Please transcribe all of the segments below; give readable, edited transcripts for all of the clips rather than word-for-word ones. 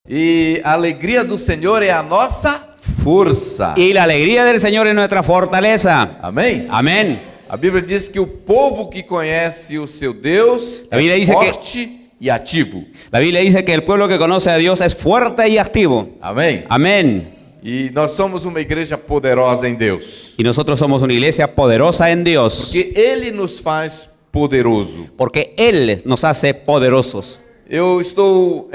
E a alegria do Senhor é a nossa força. Y la alegría del Señor es nuestra fortaleza. Amém? Amén. A Bíblia diz que o povo que conhece o seu Deus A Bíblia é diz que- forte e ativo. La Biblia dice que el pueblo que conoce a Dios es fuerte y activo. Amém? Amén. E nós somos uma igreja poderosa em Deus. Y nosotros somos una iglesia poderosa en Dios. Porque Ele nos faz poderoso. Porque Él nos hace poderosos. Eu estou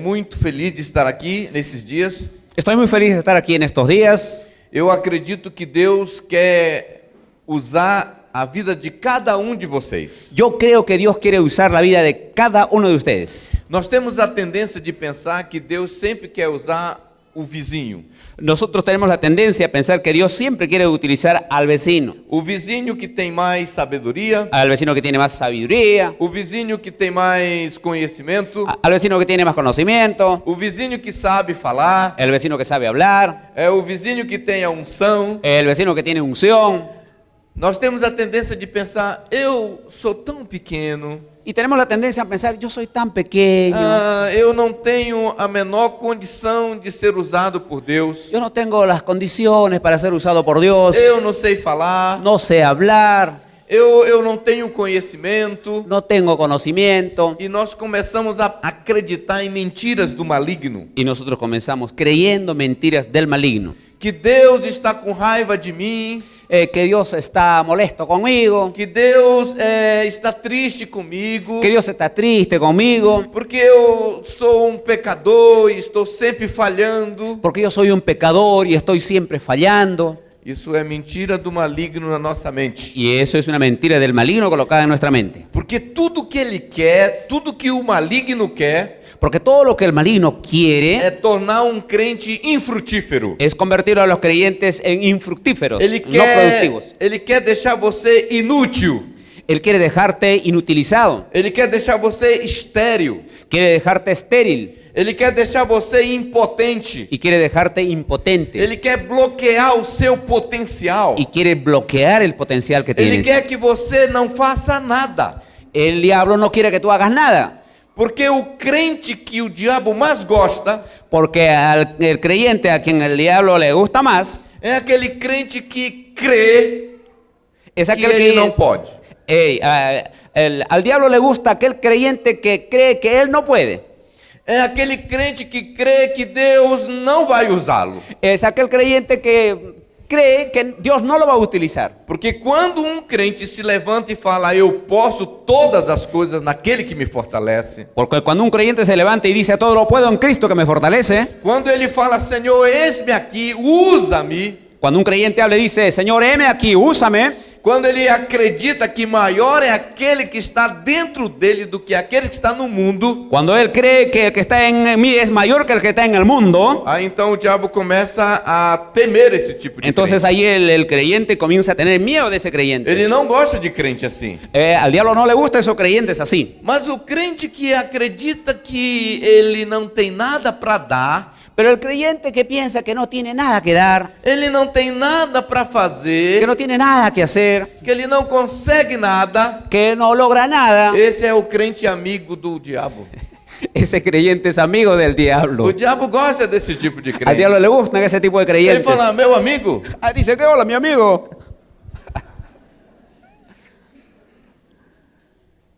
muito feliz de estar aqui nesses dias. Estoy muy feliz de estar aquí en estos días. Eu acredito que Deus quer usar a vida de cada um de vocês. Yo creo que Dios quiere usar la vida de cada uno de ustedes. Nós temos a tendência de pensar que Deus sempre quer usar o vizinho. Nosotros tenemos la tendencia a pensar que Dios siempre quiere utilizar al vecino. O vizinho que tem mais sabedoria, Al vecino que tiene más sabiduría, o vizinho que tem mais conhecimento, al vecino que tiene más conocimiento, o vizinho que sabe falar, el vecino que sabe hablar, é o vizinho que tem a unção. el vecino que tiene unción. Nós temos a tendência de pensar, eu sou tão pequeno, Y tenemos la tendencia a pensar, yo soy tan pequeño, eu não tenho a menor condição de ser usado por Deus, yo no tengo las condiciones para ser usado por Dios, eu não sei falar, no sé hablar, eu não tenho conhecimento. no tengo conocimiento. E nós começamos a acreditar em mentiras do maligno. Y nosotros comenzamos creyendo mentiras del maligno. Que Deus está com raiva de mim, Que Dios está molesto conmigo, que Deus está triste comigo, que Dios está triste conmigo, porque eu sou um pecador e estou sempre falhando. porque yo soy un pecador y estoy siempre fallando. Isso é mentira do maligno na nossa mente. Y eso es una mentira del maligno colocada en nuestra mente. Porque tudo que ele quer, tudo que o maligno quer, Porque todo lo que el maligno quiere é tornar um crente infrutífero. es convertir a los creyentes en infructíferos, Ele no productivos. quer deixar você inútil. Él quiere dejarte inutilizado, Ele quer deixar você estéril. quiere dejarte estéril Ele quer deixar você impotente. y quiere dejarte impotente Ele quer bloquear o seu potencial. y quiere bloquear el potencial que Ele tienes. quer que você não faça nada. El diablo no quiere que tú hagas nada, Porque o crente que o diabo mais gosta porque el creyente a quien el diablo le gusta más é aquele crente que crê es que aquel ele não pode. al diablo le gusta aquel creyente que cree que él no puede. É aquele crente que crê que Deus não vai usá-lo. Es aquel creyente que cree que Dios no lo va a utilizar. Porque quando um crente se levanta e fala, eu posso todas as coisas naquele que me fortalece. Porque cuando un creyente se levanta y dice todo lo puedo en Cristo que me fortalece, Quando ele fala, Senhor, eis-me aqui, usa-me. cuando un creyente habla y dice Señor, heme aquí, úsame, Quando ele acredita que maior é aquele que está dentro dele do que aquele que está no mundo, cuando él cree que el que está en mí es mayor que el que está en el mundo, aí então o diabo começa a temer esse tipo de entonces crente. ahí el creyente comienza a tener miedo de ese creyente. Ele não gosta de crente assim. Al diablo no le gustan esos creyentes así. Mas o crente que acredita que ele não tem nada para dar, Pero el creyente que piensa que no tiene nada que dar, ele não tem nada para que fazer, no tiene nada que hacer, que ele não consegue nada, que no logra nada, esse é o crente amigo do diabo. ese creyente es amigo del O diablo. diabo gosta desse tipo de Al crente. diablo le gustan ese tipo de Ele creyentes. fala, meu amigo, Dice que hola, mi amigo.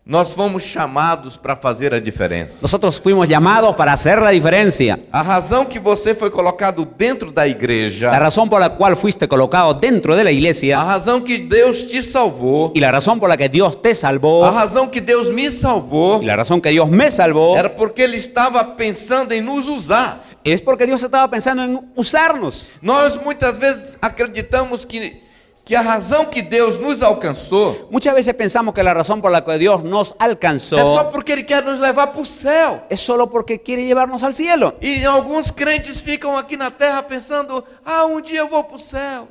nós fomos chamados para fazer a diferença. Nosotros fuimos llamados para hacer la diferencia. A razão que você foi colocado dentro da igreja, La razón por la cual fuiste colocado dentro de la a iglesia razão que Deus te salvou, y la razón por la que Dios te salvó a razão que Deus me salvou, y la razón que Dios me salvó era porque Ele estava pensando em nos usar. es porque Dios estaba pensando en usarnos. Nós muitas vezes acreditamos que a razão que Deus nos alcançou Muchas veces pensamos que la razón por la que Dios nos é só alcanzó porque Ele quer nos levar para o céu. es solo porque quiere llevarnos al cielo. E alguns crentes ficam aqui na terra pensando, um dia eu vou para o céu.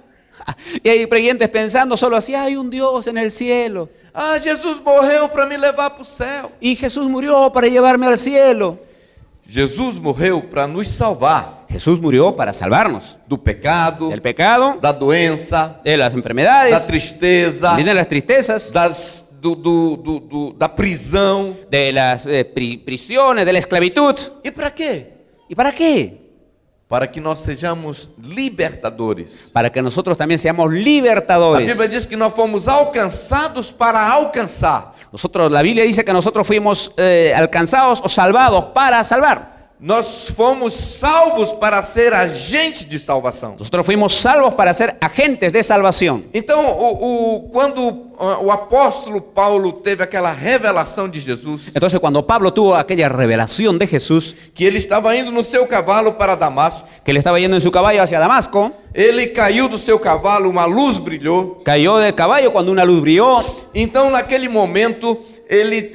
Y hay creyentes pensando solo así, hay un Dios en el cielo. Jesus morreu para me levar para o céu. Y Jesús murió para llevarme al cielo. Jesus morreu para nos salvar Jesús murió para salvarnos do pecado, del pecado, da doença, de las da enfermedades, tristeza, también de las tristezas, da prisão. de las prisiones, de la esclavitud. E para quê? ¿Y para qué? Para que nós sejamos libertadores. Para que nosotros también seamos A libertadores. Bíblia diz que nós fomos alcançados para alcançar. La Biblia dice que nosotros fuimos alcanzados o salvados para salvar. Nós fomos salvos para ser agentes de salvação. Nosotros fuimos salvos para ser agentes de salvación. Então, quando o apóstolo Paulo teve aquela revelação de Jesus, Entonces, cuando Pablo tuvo aquella revelación de Jesús, que ele estava indo no seu cavalo para Damasco, que él estaba yendo en su caballo hacia Damasco, ele caiu do seu cavalo, uma luz brilhou. cayó del caballo cuando una luz brilló. Então, naquele momento, ele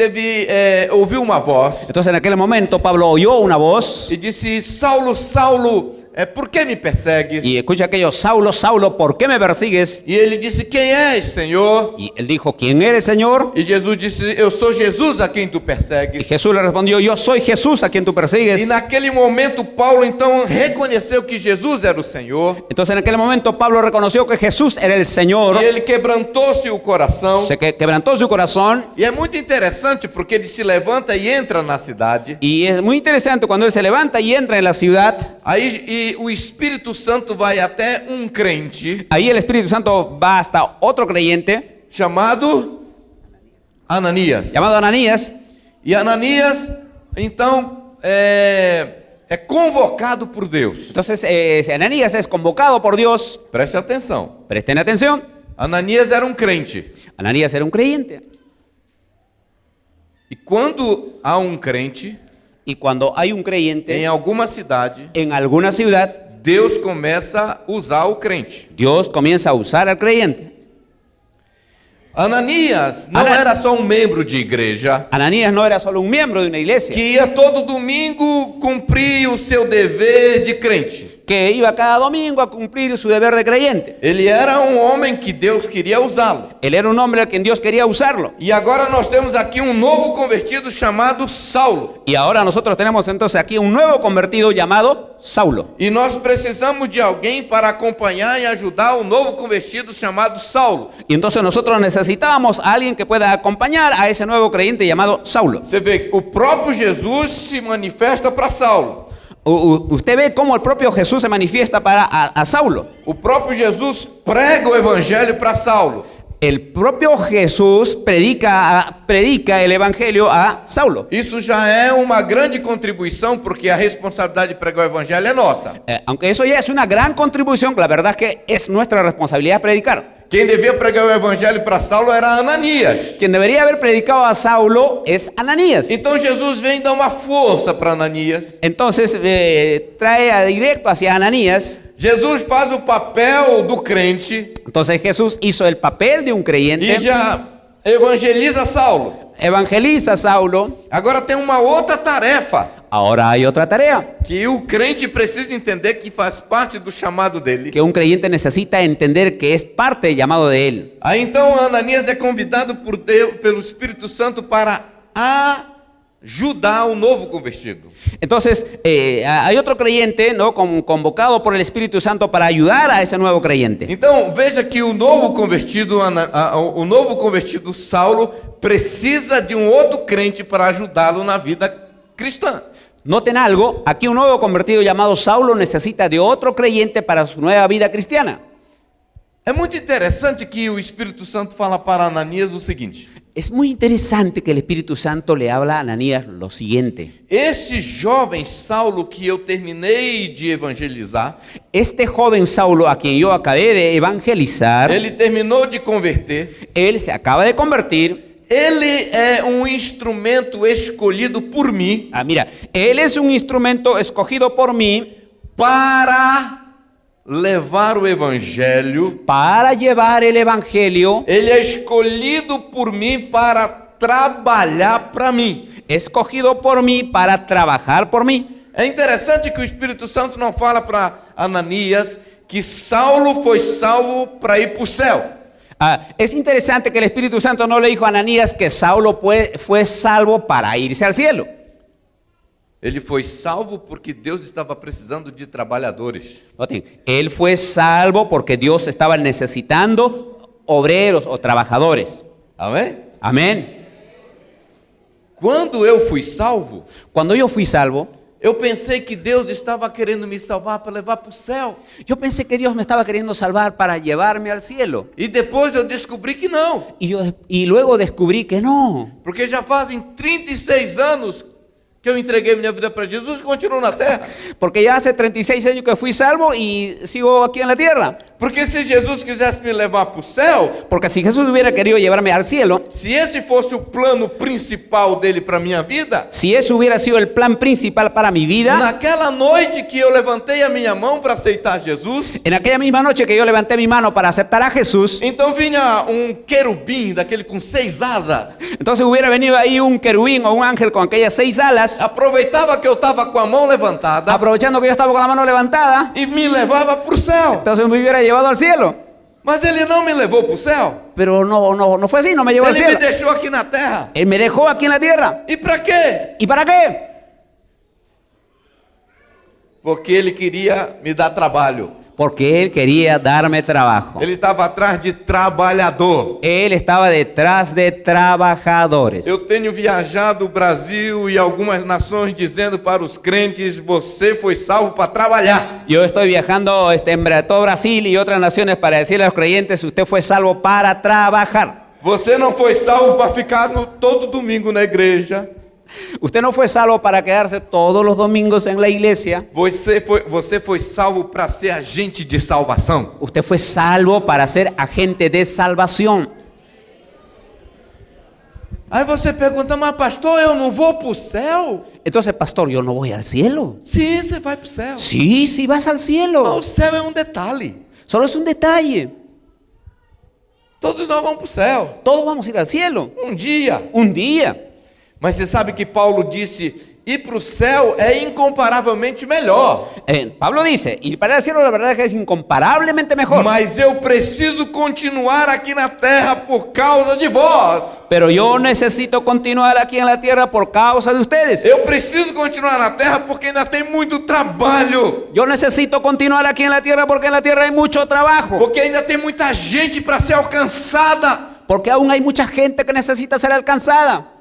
ouviu uma voz Entonces, en aquel momento, Pablo oyó una voz e disse: Saulo, Saulo, por que me persegues? y escucha aquello: Saulo, Saulo, ¿por qué me persigues? E ele disse: Quem és, Senhor? Y él dijo: ¿Quién eres, Señor? E Jesus disse: Eu sou Jesus a quem tu Y persegues. Jesús le respondió: Yo soy Jesús a quien tú E persigues. naquele momento, Paulo então reconheceu que Jesus era o Senhor. Entonces, en aquel momento, Pablo reconoció que Jesús era el Señor. E ele quebrantou-se o coração. Quebrantó su corazón. E é muito interessante porque ele se levanta e entra na cidade. Y es muy interesante cuando él se levanta y entra en la ciudad. Aí o Espírito Santo vai até um crente Ahí el Espíritu Santo va hasta otro creyente chamado Ananias. llamado Ananías. E Ananias, então, é convocado por Deus. Entonces, Ananías es convocado por Dios. Preste atenção. Presten atención. Ananias era um crente. Ananías era un creyente. E quando há um crente Y cuando hay un creyente em alguma cidade, en alguna ciudad, Deus começa a usar o crente. Dios comienza a usar al creyente. Ananias não era só um membro de igreja Ananías no era solo un miembro de una iglesia que ia todo domingo cumprir o seu dever de crente. que iba cada domingo a cumplir su deber de creyente. Ele era um homem que Deus queria usá-lo. Él era un hombre a quien Dios quería usarlo. E agora nós temos aqui um novo convertido chamado Saulo. Y ahora nosotros tenemos entonces aquí un nuevo convertido llamado Saulo. E nós precisamos de alguém para acompanhar e ajudar o novo convertido chamado Saulo. Y entonces nosotros necesitábamos a alguien que pueda acompañar a ese nuevo creyente llamado Saulo. Você vê que o próprio Jesus se manifesta para Saulo. Usted ve cómo el propio Jesús se manifiesta para a Saulo. O próprio Jesus prega o evangelho para Saulo. El propio Jesús predica el evangelio a Saulo. Isso já é uma grande contribuição, porque a responsabilidade de pregar o evangelho é nossa. Aunque eso ya es una gran contribución, la verdad es que es nuestra responsabilidad predicar. Quem devia pregar o evangelho para Saulo era Ananias. Quien debería haber predicado a Saulo es Ananías. Então Jesus vem dar uma força para Ananias. Entonces trae directo hacia Ananías. Jesus faz o papel do crente Entonces Jesús hizo el papel de un creyente, e já evangeliza Saulo. evangeliza a Saulo. Agora tem uma outra tarefa Ahora hay otra tarea que o crente precisa entender que faz parte do chamado dele. que un creyente necesita entender que es parte del llamado de él. Aí então Ananias é convidado por Deus, pelo Espírito Santo para ajudar o novo convertido. Entonces hay otro creyente, ¿no?, convocado por el Espíritu Santo para ayudar a ese nuevo creyente. Então veja que o novo convertido Saulo precisa de um outro crente para ajudá-lo na vida cristã. Noten algo, aquí un nuevo convertido llamado Saulo necesita de otro creyente para su nueva vida cristiana. É muito interessante que o Espírito Santo fala para Ananias o seguinte: Es muy interesante que el Espíritu Santo le habla a Ananías lo siguiente. este jovem Saulo que eu terminei de evangelizar, Este joven Saulo a quien yo acabé de evangelizar, ele terminou de converter, él se acaba de convertir. ele é um instrumento escolhido por mim Mira, él es un instrumento escogido por mí para levar o evangelho. para llevar el evangelio, Ele é escolhido por mim para trabalhar para mim. escogido por mí para trabajar por mí. É interessante que o Espírito Santo não fala para Ananias que Saulo foi salvo para ir para o céu. Es interesante que el Espíritu Santo no le dijo a Ananías que Saulo fue salvo para irse al cielo. Ele foi salvo porque Deus estava precisando de trabalhadores. Noten, él fue salvo porque Dios estaba necesitando obreros o trabajadores. Amém? Amén. Quando eu fui salvo, Cuando yo fui salvo, eu pensei que Deus estava querendo me salvar para levar para o céu. Yo pensé que Dios me estaba queriendo salvar para llevarme al cielo. E depois eu descobri que não. Y luego descubrí que no. Porque já fazem 36 anos que eu entreguei minha vida para Jesus e continuo na terra. Porque ya hace 36 años que fui salvo y sigo aquí en la tierra. Porque se Jesus quisesse me levar para o céu, Porque si Jesús hubiera querido llevarme al cielo, se esse fosse o plano principal dele para minha vida, si eso hubiera sido el plan principal para mi vida, naquela noite que eu levantei a minha mão para aceitar Jesus, en aquella misma noche que yo levanté mi mano para aceptar a Jesús, então vinha querubim, daquele com 6 asas, entonces hubiera venido ahí un querubín o un ángel con aquellas 6 alas, aproveitava que eu estava com a mão levantada aprovechando que yo estaba con la mano levantada, e me levava para o céu. entonces me hubiera llevado al cielo. Mas ele não me levou para o céu. Pero no fue así, no me llevó al Ele me cielo. deixou aqui na terra. Él me dejó aquí en la tierra. E para quê? ¿Y para qué? Porque ele queria me dar trabalho. Porque Él quería darme trabajo. Ele estava atrás de trabalhador. Él estaba detrás de trabajadores. Eu tenho viajado o Brasil e algumas nações dizendo para os crentes: você foi salvo para trabalhar. Yo estoy viajando en todo Brasil y otras naciones para decirle a los creyentes, usted fue salvo para trabajar. Você não foi salvo para ficar todo domingo na igreja. Usted no fue salvo para quedarse todos los domingos en la iglesia. Você foi salvo para ser agente de salvação. Usted fue salvo para ser agente de salvación. Aí você pergunta: mas pastor, eu não vou para o céu? Entonces, pastor, yo no voy al cielo. Sim, você vai para o céu. Sí, sí vas al Mas cielo. o céu é detalhe. Solo es un detalle. Todos nós vamos para o céu. Todos vamos a ir al cielo. Dia. Un día. Mas você sabe que Paulo disse: ir para o céu é incomparavelmente melhor. Pablo dice, ir para el cielo la verdad es que es incomparablemente mejor. Mas eu preciso continuar aqui na terra por causa de vós. Pero yo necesito continuar aquí en la tierra por causa de ustedes. Eu preciso continuar na terra porque ainda tem muito trabalho. Yo necesito continuar aquí en la tierra porque en la tierra hay mucho trabajo. Porque ainda tem muita gente para ser alcançada. Porque aún hay mucha gente que necesita ser alcanzada.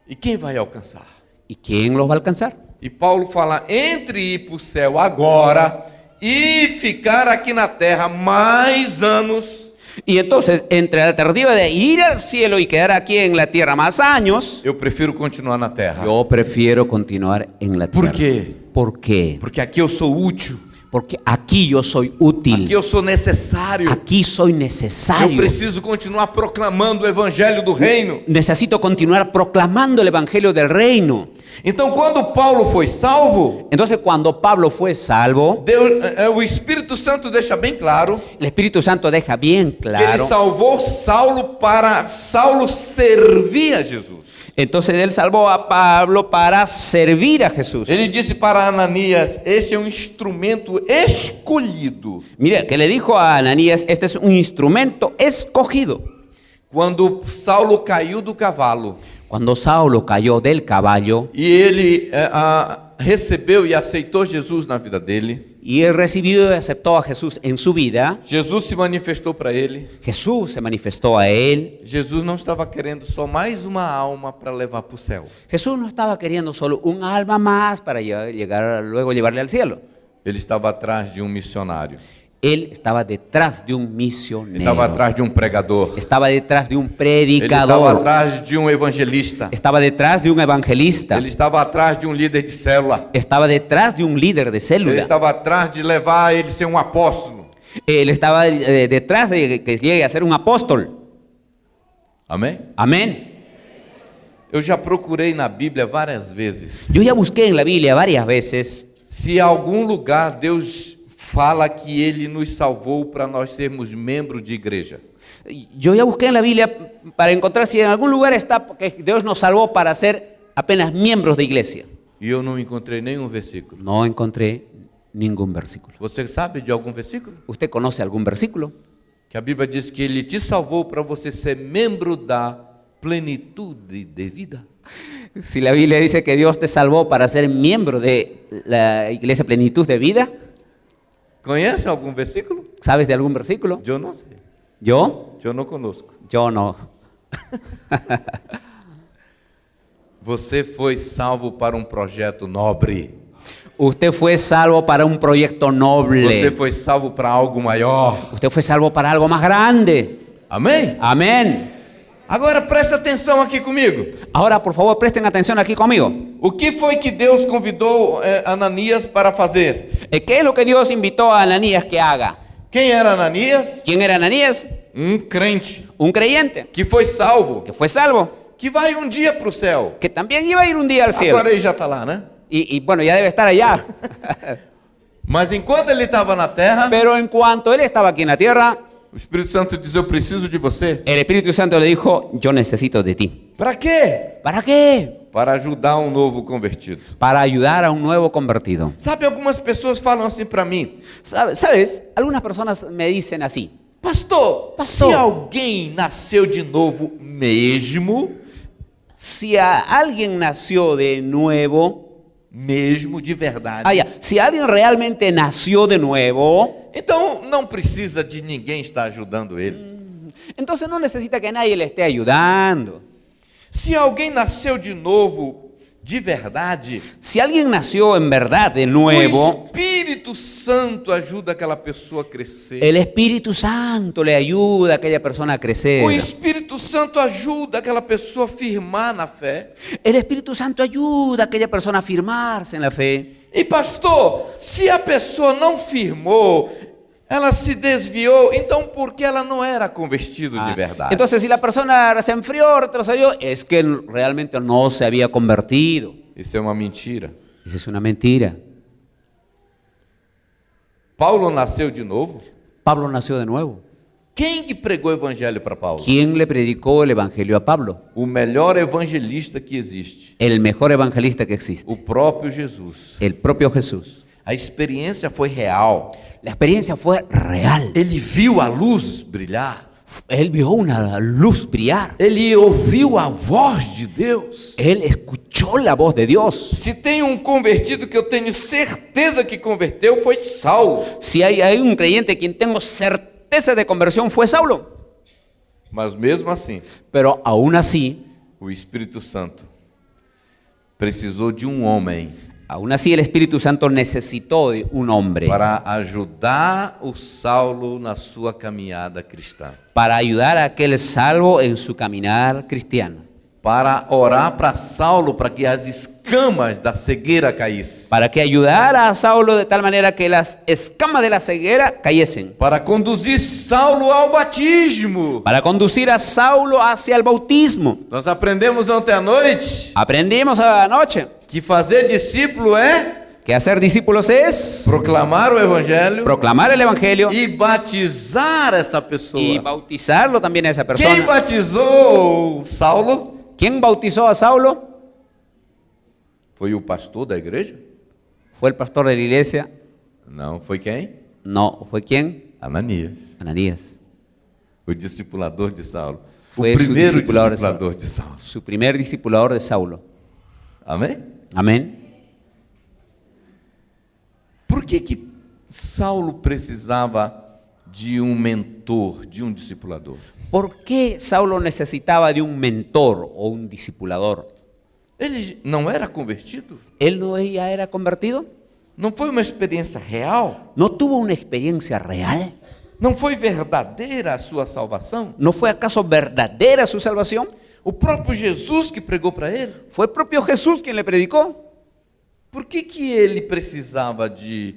E quem vai alcançar? ¿Y quién los va a alcanzar? E Paulo fala: entre ir para o céu agora e ficar aqui na terra mais anos, Y entonces, entre la alternativa de ir al cielo y quedar aquí en la tierra más años, eu prefiro continuar na terra. yo prefiero continuar en la tierra. Por quê? ¿Por qué? Porque aqui eu sou útil. Porque aquí yo soy útil. Aqui eu sou necessário. Aquí soy Eu necesario. preciso continuar proclamando o evangelho do reino. Necesito continuar proclamando el evangelio del reino. Então, quando Paulo foi salvo, Entonces, cuando Pablo fue salvo, o Espírito Santo deixa bem claro el Espíritu Santo deja bien que ele claro. salvou Saulo para Saulo servir a Jesus. Entonces él salvó a Pablo para servir a Jesús. Ele disse para Ananias: este é um instrumento escolhido. Mira, que le dijo a Ananías, este es un instrumento escogido. Quando Saulo caiu do cavalo Cuando Saulo cayó del caballo e ele recebeu e aceitou Jesus na vida dele, y él recibió y aceptó a Jesús en su vida, Jesus se manifestou para ele. Jesús se manifestó a él. Jesus não estava querendo só mais uma alma para levar para o céu. Jesús no estaba queriendo solo un alma más para luego llevarle al cielo. Ele estava atrás de um missionário. Él estaba detrás de un Ele misionero. estava atrás de um pregador. Estaba detrás de un Ele estava predicador. atrás de um evangelista. Estaba detrás de un evangelista. Ele estava atrás de um líder de célula. Estaba detrás de un líder de Ele célula. estava atrás de levar ele a ser um apóstolo. Él estaba detrás de que llegue a ser un apóstol. Amém? Amén. Eu já procurei na Bíblia várias vezes Yo ya busqué en la Biblia varias veces se em algum lugar Deus fala que Ele nos salvou para nós sermos membros de igreja. Yo ya busqué en la Biblia para encontrar si en algún lugar está que Dios nos salvó para ser apenas miembros de iglesia. E eu não encontrei nenhum versículo. No encontré ningún versículo. Você sabe de algum versículo? ¿Usted conoce algún versículo? Que a Bíblia diz que Ele te salvou para você ser membro da plenitude de vida. Si la Biblia dice que Dios te salvó para ser miembro de la iglesia Plenitud de Vida, Conhece algum versículo? ¿sabes de algún versículo? Eu não sei. ¿Yo? Eu não conosco. Yo no. Você foi salvo para um projeto nobre. Usted fue salvo para un proyecto Você noble. foi salvo para algo maior. Usted fue salvo para algo más grande. Amém? Amén. Agora presta atenção aqui comigo. Ahora, por favor, presten atención aquí conmigo. O que foi que Deus convidou Ananias para fazer? ¿Qué es lo que Dios invitó a Ananías que haga? Quem era Ananias? ¿Quién era Ananías? Crente Un creyente que foi salvo, que fue salvo, que vai um dia para o céu. que también iba a ir un día al cielo. Agora ele já está lá, né? Y bueno, ya debe estar allá. Mas enquanto ele estava na terra, Pero en cuanto él estaba aquí en la tierra, o Espírito Santo diz: eu preciso de você. el Espíritu Santo le dijo, yo necesito de ti. Para quê? ¿Para qué? Para ajudar um novo convertido. Para ayudar a un nuevo convertido. Sabe, algumas pessoas falam assim para mim: ¿Sabes? Algunas personas me dicen así. Pastor, Pastor. se alguém nasceu de novo mesmo, Si alguien nació de nuevo, de verdade, si alguien realmente nació de nuevo, então não precisa de ninguém estar ajudando ele. entonces no necesita que nadie le esté ayudando. Se alguém nasceu de novo de verdade, Si alguien nació en verdad de o nuevo, Espírito Santo ajuda aquela pessoa a crescer. el Espíritu Santo le ayuda a aquella persona a crecer. O Espírito Santo ajuda aquela pessoa a firmar na fé. El Espíritu Santo ayuda a aquella persona a firmarse en la fe. E pastor, se a pessoa não firmou, ela se desviou, então por que ela não era convertido de verdade? Entonces, si la persona se enfrió, retrocedió, es que realmente no se había convertido. Isso é uma mentira. Esa es una mentira. Paulo nasceu de novo. Pablo nació de nuevo. Quem que pregou o evangelho para Paulo? ¿Quién le predicó el evangelio a Pablo? O melhor evangelista que existe. El mejor evangelista que existe. O próprio Jesus. El propio Jesús. A experiência foi real. La experiencia fue real. Ele viu a luz brilhar. Él vio una luz brillar. Ele ouviu a voz de Deus. Él escuchó la voz de Dios. Se tem um convertido que eu tenho certeza que converteu, foi Saulo. Si hay un creyente quien tengo certeza de conversión fue Saulo. Mas mesmo assim, Pero aún así, o Espírito Santo precisou de um homem el Espíritu Santo necesitó de un hombre para ajudar o Saulo na sua caminhada cristã. para ayudar a aquel salvo en su caminar cristiano. Para orar para Saulo para que as escamas da cegueira caíssem. Para que ayudara a Saulo de tal manera que las escamas de la ceguera cayesen. Para conduzir Saulo ao batismo. Para conducir a Saulo hacia el bautismo. Nós aprendemos ontem à noite Aprendimos anoche que fazer discípulo é que hacer discípulos es proclamar o evangelho proclamar el evangelio e batizar essa pessoa. y bautizarlo también a esa Quem persona. batizou Saulo ¿Quién bautizó a Saulo? foi o pastor da igreja? ¿Fue el pastor de la iglesia? Não, foi quem? No, ¿fue quién? Ananias, Ananías. o discipulador de Saulo. Foi o su primeiro discipulador de discipulador de Saulo. Su primer discipulador de Saulo. Amém? Amén. Por que Saulo precisava de um mentor, de um discipulador? ¿Por qué Saulo necesitaba de un mentor o un discipulador? Ele não era convertido? ¿Él no ya era convertido? Não foi uma experiência real? ¿No tuvo una experiencia real? Não foi verdadeira a sua salvação? ¿No fue acaso verdadera su salvación? O próprio Jesus que pregou para ele? ¿Fue propio Jesús quien le predicó? Por que ele precisava de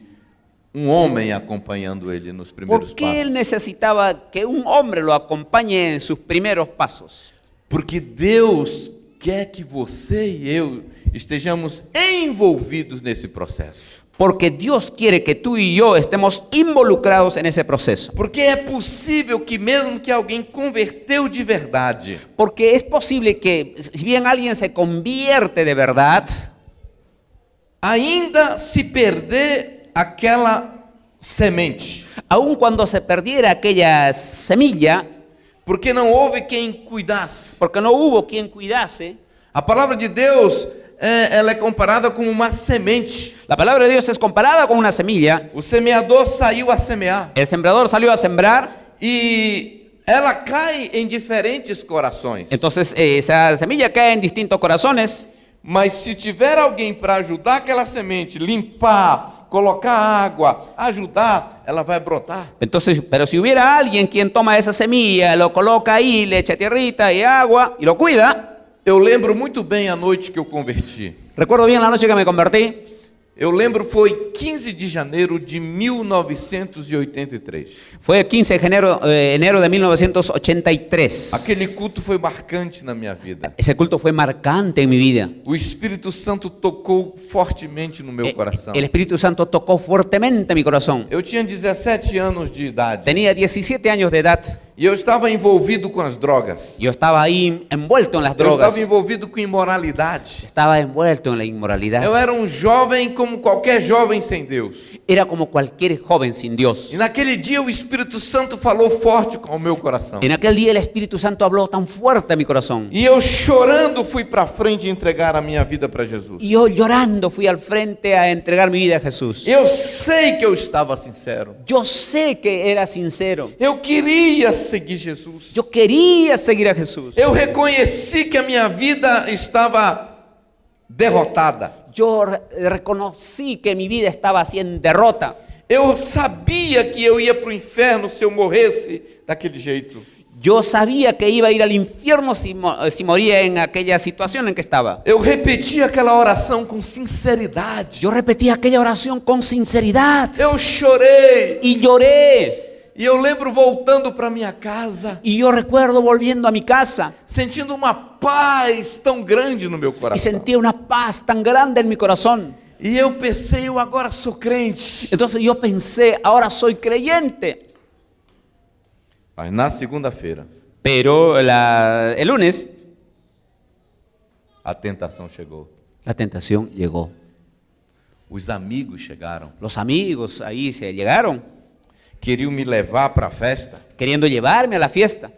um homem acompanhando ele nos primeiros ¿Por qué él passos? necesitaba que un hombre lo acompañe en sus primeros pasos? Porque Deus quer que você e eu estejamos envolvidos nesse processo. Porque Dios quiere que tú y yo estemos involucrados en ese proceso. Porque é possível que mesmo que alguém converteu de verdade, Porque es posible que, si bien alguien se convierte de verdad, ainda se perder aquela semente, aun cuando se perdiera aquella semilla, porque não houve quem cuidasse. porque no hubo quien cuidase. A palavra de Deus, ela é comparada com uma semente. La palabra de Dios es comparada con una semilla. O semeador saiu a semear El sembrador salió a sembrar, e ela cai em diferentes corações. entonces esa semilla cae en distintos corazones. Mas se tiver alguém para ajudar aquela semente, limpar, colocar água, ajudar, ela vai brotar. Entonces, pero si hubiera alguien quien toma esa semilla, lo coloca ahí, le echa tierrita y agua y lo cuida. Eu lembro muito bem a noite que eu converti. Recuerdo bien la noche que me convertí. Eu lembro, foi 15 de janeiro de 1983. Fue el 15 de enero de 1983. Aquele culto foi marcante na minha vida. Ese culto fue marcante en mi vida. O Espírito Santo tocou fortemente no meu coração. El Espíritu Santo tocó fuertemente mi corazón. Eu tinha 17 anos de idade. Tenía 17 años de edad. E eu estava envolvido com as drogas. Yo estaba ahí envuelto en las Eu drogas. estava envolvido com imoralidade. Estaba envuelto en la inmoralidad. Eu era um jovem como qualquer jovem sem Deus. Era como cualquier joven sin Dios. E naquele dia o Espírito Santo falou forte com o meu coração. En aquel día el Espíritu Santo habló tan fuerte a mi corazón. E eu chorando fui para frente entregar a minha vida para Jesus. Y yo llorando fui al frente a entregar mi vida a Jesús. Eu sei que eu estava sincero. Yo sé que era sincero. Eu queria seguir Jesus. Yo quería seguir a Jesús. Eu reconheci que a minha vida estava derrotada. Yo reconocí que mi vida estaba así en derrota. Eu sabia que eu ia para o inferno se eu morresse daquele jeito. Yo sabía que iba a ir al infierno si moría en aquella situación en que estaba. Eu repeti aquela oração com sinceridade. Yo repetí aquella oración con sinceridad. Eu chorei. Y lloré. E eu lembro voltando para minha casa, Y yo recuerdo volviendo a mi casa sentindo uma paz tão grande no meu y coração. sentía una paz tan grande en mi corazón. E eu pensei, eu agora sou crente. Entonces yo pensé, ahora soy creyente. Mas na segunda-feira, Pero el lunes a tentação chegou. la tentación llegó. Os amigos chegaram. Los amigos ahí se llegaron Queriam me levar para a festa. queriendo llevarme a la fiesta,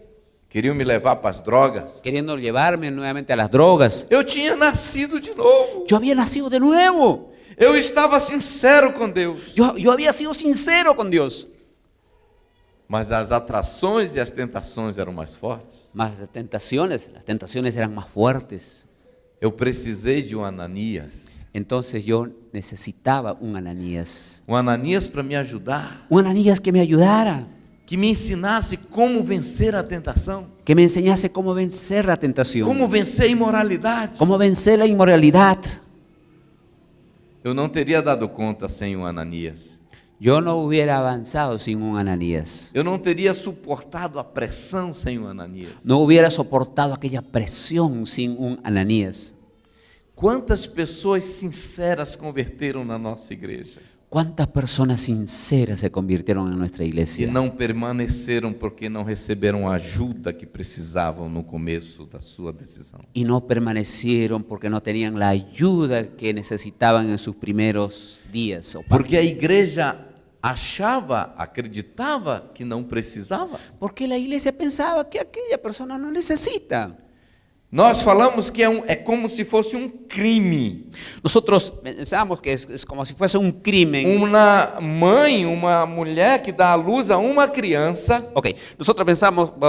Queriam me levar para as drogas. queriendo llevarme nuevamente a las drogas. Eu tinha nascido de novo. Yo había nacido de nuevo. Eu estava sincero com Deus. Yo había sido sincero con Dios. Mas as atrações e as tentações eram mais fortes. Más las tentaciones eran más fuertes. Eu precisei de um Ananias. Entonces yo necesitaba un Ananías. Um Ananias para me ajudar. Un Ananías que me ayudara, Que me ensinasse como vencer a tentação. que me enseñase cómo vencer la tentación, Como vencer a imoralidade. cómo vencer la inmoralidad. Eu não teria dado conta sem um Ananias. Yo no hubiera avanzado sin un Ananías. Eu não teria suportado a pressão sem um Ananias. No hubiera soportado aquella presión sin un Ananías. Quantas pessoas sinceras converteram na nossa igreja ¿Cuántas personas sinceras se convirtieron en nuestra e iglesia? não permaneceram porque não receberam a ajuda que precisavam no começo da sua decisão? Y no permanecieron porque no tenían la ayuda que necesitaban en sus primeros días. Porque a igreja achava, acreditava que não precisava. Porque la iglesia pensaba que aquella persona no necesita. Nós falamos que é como se fosse um crime. Nosotros pensamos que es como si fuese un crimen. Uma mãe, uma mulher que dá à luz a uma criança Ok, nosotros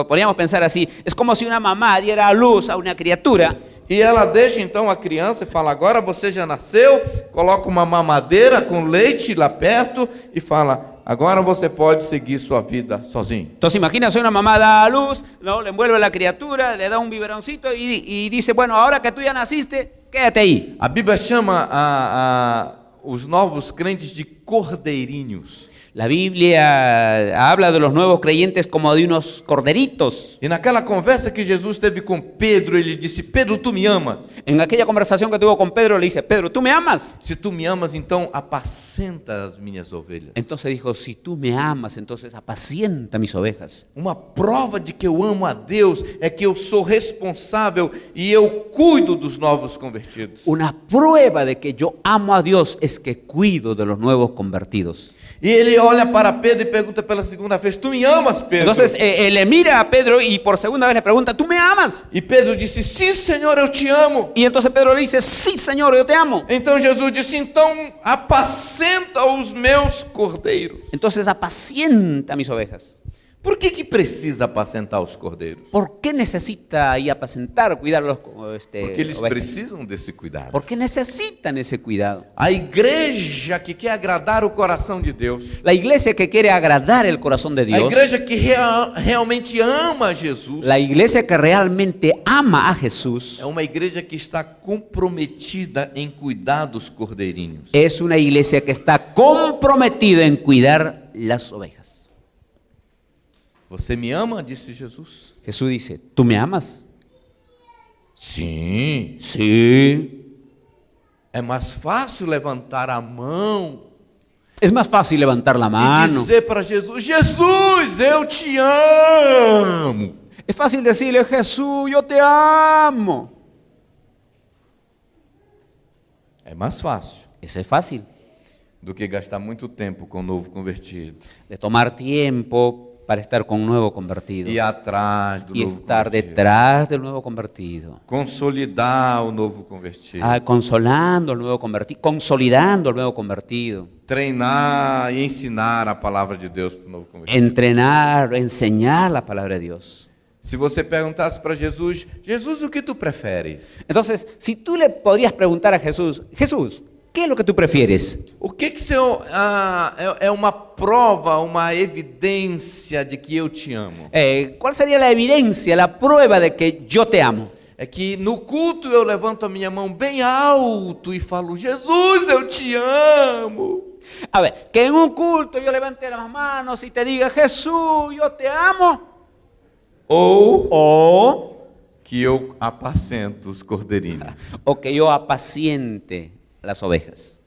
podríamos pensar así, es como si una mamá diera a luz a una criatura e ela deixa então a criança e fala: agora você já nasceu, coloca uma mamadeira com leite lá perto e fala: agora você pode seguir sua vida sozinho. Entonces imagínate, una mamá da a luz, ¿no? Le envuelve a la criatura, le da un biberoncito y dice, bueno, ahora que tú ya naciste, quédate ahí. A Bíblia chama os novos crentes de cordeirinhos. La Biblia habla de los nuevos creyentes como de unos corderitos. E naquela conversa que Jesus teve com Pedro, ele disse: Pedro, tu me amas? En aquella conversación que tuvo con Pedro, le dice, Pedro, ¿tú me amas? Se tu me amas, então apacenta as minhas ovelhas. Entonces dijo, si tú me amas, entonces apacienta mis ovejas. Uma prova de que eu amo a Deus é que eu sou responsável e eu cuido dos novos convertidos. Una prueba de que yo amo a Dios es que cuido de los nuevos convertidos. E ele olha para Pedro e pergunta pela segunda vez: tu me amas, Pedro? Entonces le mira a Pedro y por segunda vez le pregunta, ¿tú me amas? E Pedro disse: sim, Senhor, eu te amo. Y entonces Pedro le dice, sí, Señor, yo te amo. Então Jesus disse: então apacenta os meus cordeiros. Entonces apacienta mis ovejas. Por que precisa apacentar os cordeiros? ¿Por qué necesita y apacentar, cuidar los Porque eles ovejas? precisam desse cuidado. ¿Por qué necesitan ese cuidado? A igreja que quer agradar o coração de Deus, La iglesia que quiere agradar el corazón de a Dios, igreja que realmente ama a Jesus, la iglesia que realmente ama a Jesús, é uma igreja que está comprometida em cuidar dos cordeirinhos. es una iglesia que está comprometida en cuidar las ovejas. Você me ama? Disse Jesus. Jesús dice, ¿tú me amas? Sim. Sí. É mais fácil levantar a mão Es más fácil levantar la e mano. dizer para Jesus: Jesus, eu te amo. Es fácil decirle, Jesús, yo te amo. É mais fácil Eso es fácil. do que gastar muito tempo com o novo convertido. De tomar tiempo para estar con un nuevo convertido. Ir atrás do Y novo estar convertido. detrás del nuevo convertido. Consolidar o novo convertido. Consolando al nuevo convertido. Consolidando al nuevo convertido. Treinar e ensinar a palavra de Deus para o novo convertido. Entrenar, enseñar la palabra de Dios. Se você perguntasse para Jesus: Jesus, o que tu preferes? Entonces, si tú le podrías preguntar a Jesús, Jesús, ¿qué es lo que tú prefieres? O que é uma prova, uma evidência de que eu te amo? ¿Cuál sería la evidencia, la prueba de que yo te amo? É que no culto eu levanto a minha mão bem alto e falo: Jesus, eu te amo. A ver, que en un culto yo levante las manos y te diga, Jesús, yo te amo. Ou que eu apacento os cordeirinhos. O que yo apaciente las ovejas.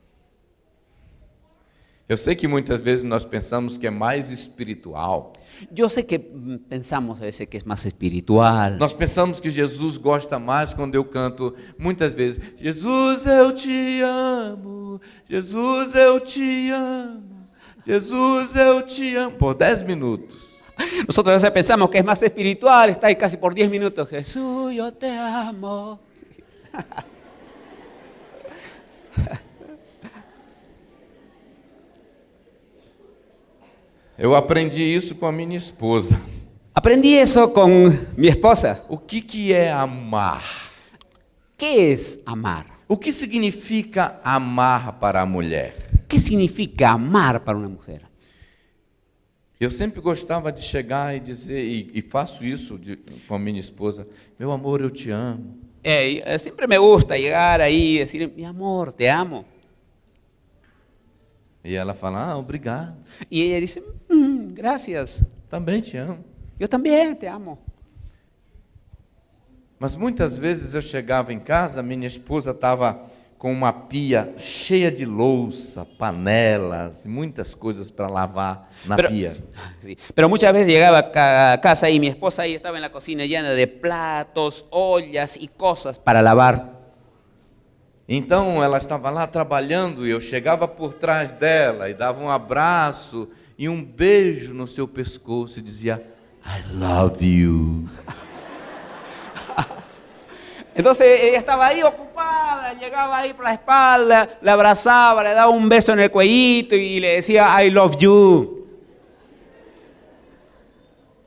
Eu sei que muitas vezes nós pensamos que é mais espiritual. Yo sé que pensamos a veces que es más espiritual. Nós pensamos que Jesus gosta mais quando eu canto muitas vezes: Jesus, eu te amo. Jesus, eu te amo. Jesus, eu te amo. Por 10 minutos. Nosotros a veces pensamos que es más espiritual, está ahí casi por 10 minutos. Jesús, yo te amo. Eu aprendi isso com a minha esposa. Aprendí eso con mi esposa. O que é amar? ¿Qué es amar? O que significa amar para a mulher? ¿Qué significa amar para una mujer? Eu sempre gostava de chegar e dizer, e faço isso com a minha esposa: meu amor, eu te amo. Siempre me gusta llegar ahí y decir, mi amor, te amo. E ela fala: ah, obrigado. Y ella dice, gracias, Também te amo. yo también te amo. Mas muitas vezes eu chegava em casa, minha esposa estava com uma pia cheia de louça, panelas, muitas coisas para lavar na pia. Sí, pero muchas veces llegaba a casa y mi esposa ahí estaba en la cocina llena de platos, ollas y cosas para lavar. Então ela estava lá trabalhando e eu chegava por trás dela e dava um abraço e um beijo no seu pescoço e dizia: I love you. Entonces ella estaba ahí ocupada, llegaba ahí por la espalda, la abrazaba, le daba un beso en el cuellito y le decía, I love you.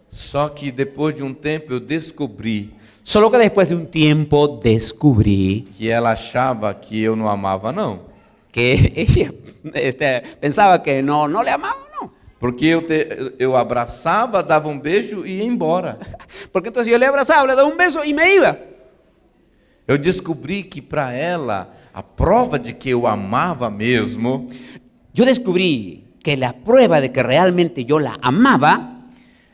Só que depois de um tempo eu descobri Solo que después de un tiempo descubrí que ela achava que eu não amava, não. que ella pensaba que no le amaba, no. Porque eu abraçava, dava um beijo e ia embora. Porque entonces yo le abrazaba, le daba un beso y me iba. Eu descobri que para ela, a prova de que eu amava mesmo, Yo descubrí que la prueba de que realmente yo la amaba,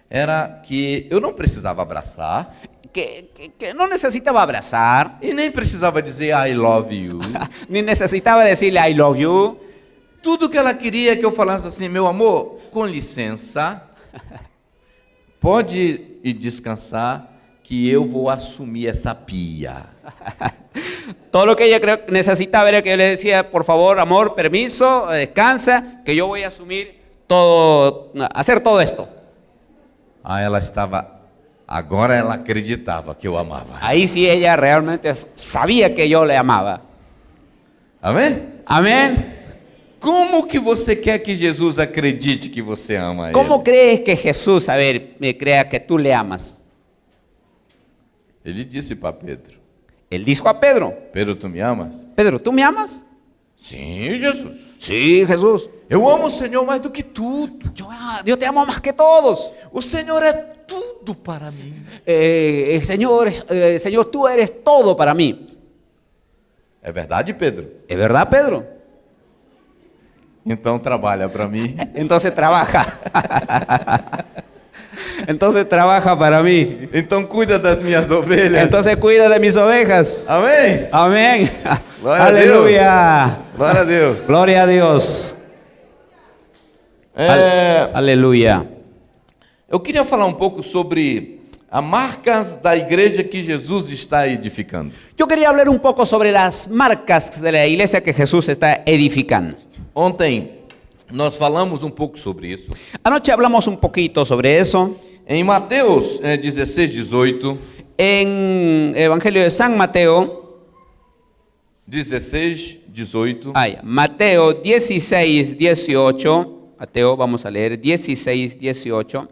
era que eu não precisava abraçar que no necesitaba abrazar, e nem precisava dizer I love you. ni necesitaba decirle I love you. Tudo que ela queria é que eu falasse assim: meu amor, com licença, pode ir descansar que eu vou assumir essa pia. Todo lo que ella necesitaba era que yo le decía, por favor, amor, permiso, descansa, que yo voy a asumir todo, hacer todo esto. Aí agora ela acreditava que eu amava. Ahí sí ella realmente sabía que yo le amaba. Amém? Amén. Como Como que você quer que Jesus acredite que você ama Ele? ¿Cómo crees que Jesús, a ver, me crea que tú le amas? Ele disse para Pedro: Él dijo a Pedro, Pedro, tu me amas? Pedro, ¿tú me amas? Sim, Jesus. Sí, Jesús. Eu amo o Senhor mais do que tudo. Yo te amo más que todos. O Senhor é tudo para mim. Señor, tú eres todo para mí. É verdade, Pedro? ¿Es verdad, Pedro? Então trabalha para mim. Entonces trabaja. Entonces trabaja para mí. Então cuida das minhas ovelhas. Entonces cuida de mis ovejas. Amém? Amén. Gloria a Aleluya. Glória a Deus. Gloria a Dios. Aleluya. Eu queria falar um pouco sobre as marcas da igreja que Jesus está edificando. Yo quería hablar un poco sobre las marcas de la iglesia que Jesús está edificando. Ontem nós falamos um pouco sobre isso. Anoche hablamos un poquito sobre eso. Em Mateus 16, 18. En Evangelio de San Mateo. 16, 18. Mateo 16, 18. Mateo, vamos a leer 16, 18.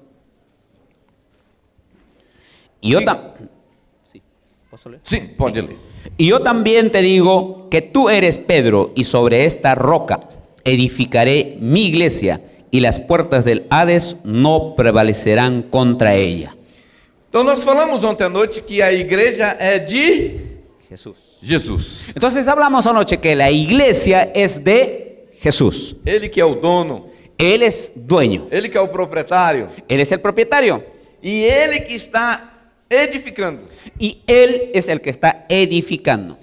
Y yo sí, ¿puedo leer? Sim, pode ler. Y yo también te digo que tú eres Pedro, y sobre esta roca edificaré mi iglesia, y las puertas del Hades no prevalecerán contra ella. Então nós falamos ontem à noite que a igreja é de Jesús. Jesus. Entonces hablamos anoche que la iglesia es de Jesús. Ele que é o dono, Él es dueño, ele que é o proprietário Él es el propietario, e ele que está edificando. y Él es el que está edificando.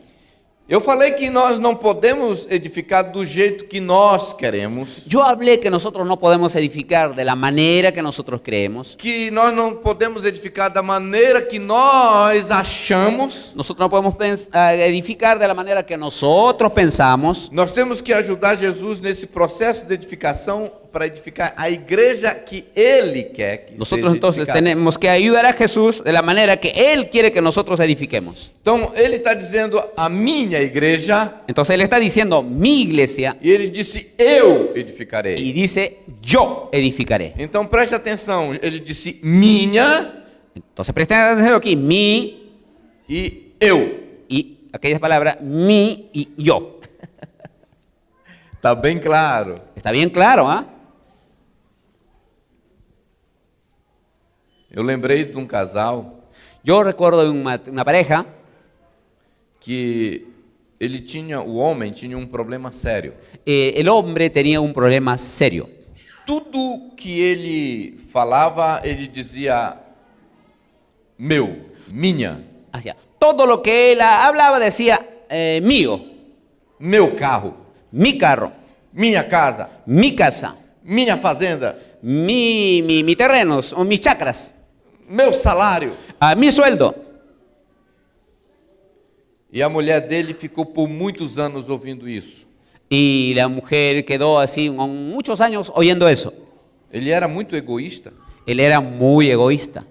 Eu falei que nós não podemos edificar do jeito que nós queremos, Yo hablé que nosotros no podemos edificar de la manera que nosotros creemos. que nós não podemos edificar da maneira que nós achamos. Nosotros no podemos edificar de la manera que nosotros pensamos. Nós temos que ajudar Jesus nesse processo de edificação para edificar a igreja que Ele quer que Nosotros seja entonces edificada. tenemos que ayudar a Jesús de la manera que Él quiere que nosotros edifiquemos. Então Ele está dizendo a minha igreja Entonces Él está diciendo mi iglesia e Ele disse eu y edificarei. dice yo edificaré. Então preste atenção, Ele disse minha Entonces presten atención aquí, mi e eu. y aquellas palabras mi y yo. Está bem claro. Está bien claro, ¿ah? Eu lembrei de um casal Yo recuerdo de una pareja que o homem tinha um problema sério. el hombre tenía un problema serio. Tudo que ele falava, ele dizia meu, minha, Hacia todo lo que él hablaba decía mío, meu carro, mi carro, minha casa, mi casa, minha fazenda, mi terrenos o mis chacras, meu salário. mi sueldo. E a mulher dele ficou por muitos anos ouvindo isso. Y la mujer quedó así muchos años oyendo eso. Ele era muito egoísta. Él era muy egoísta.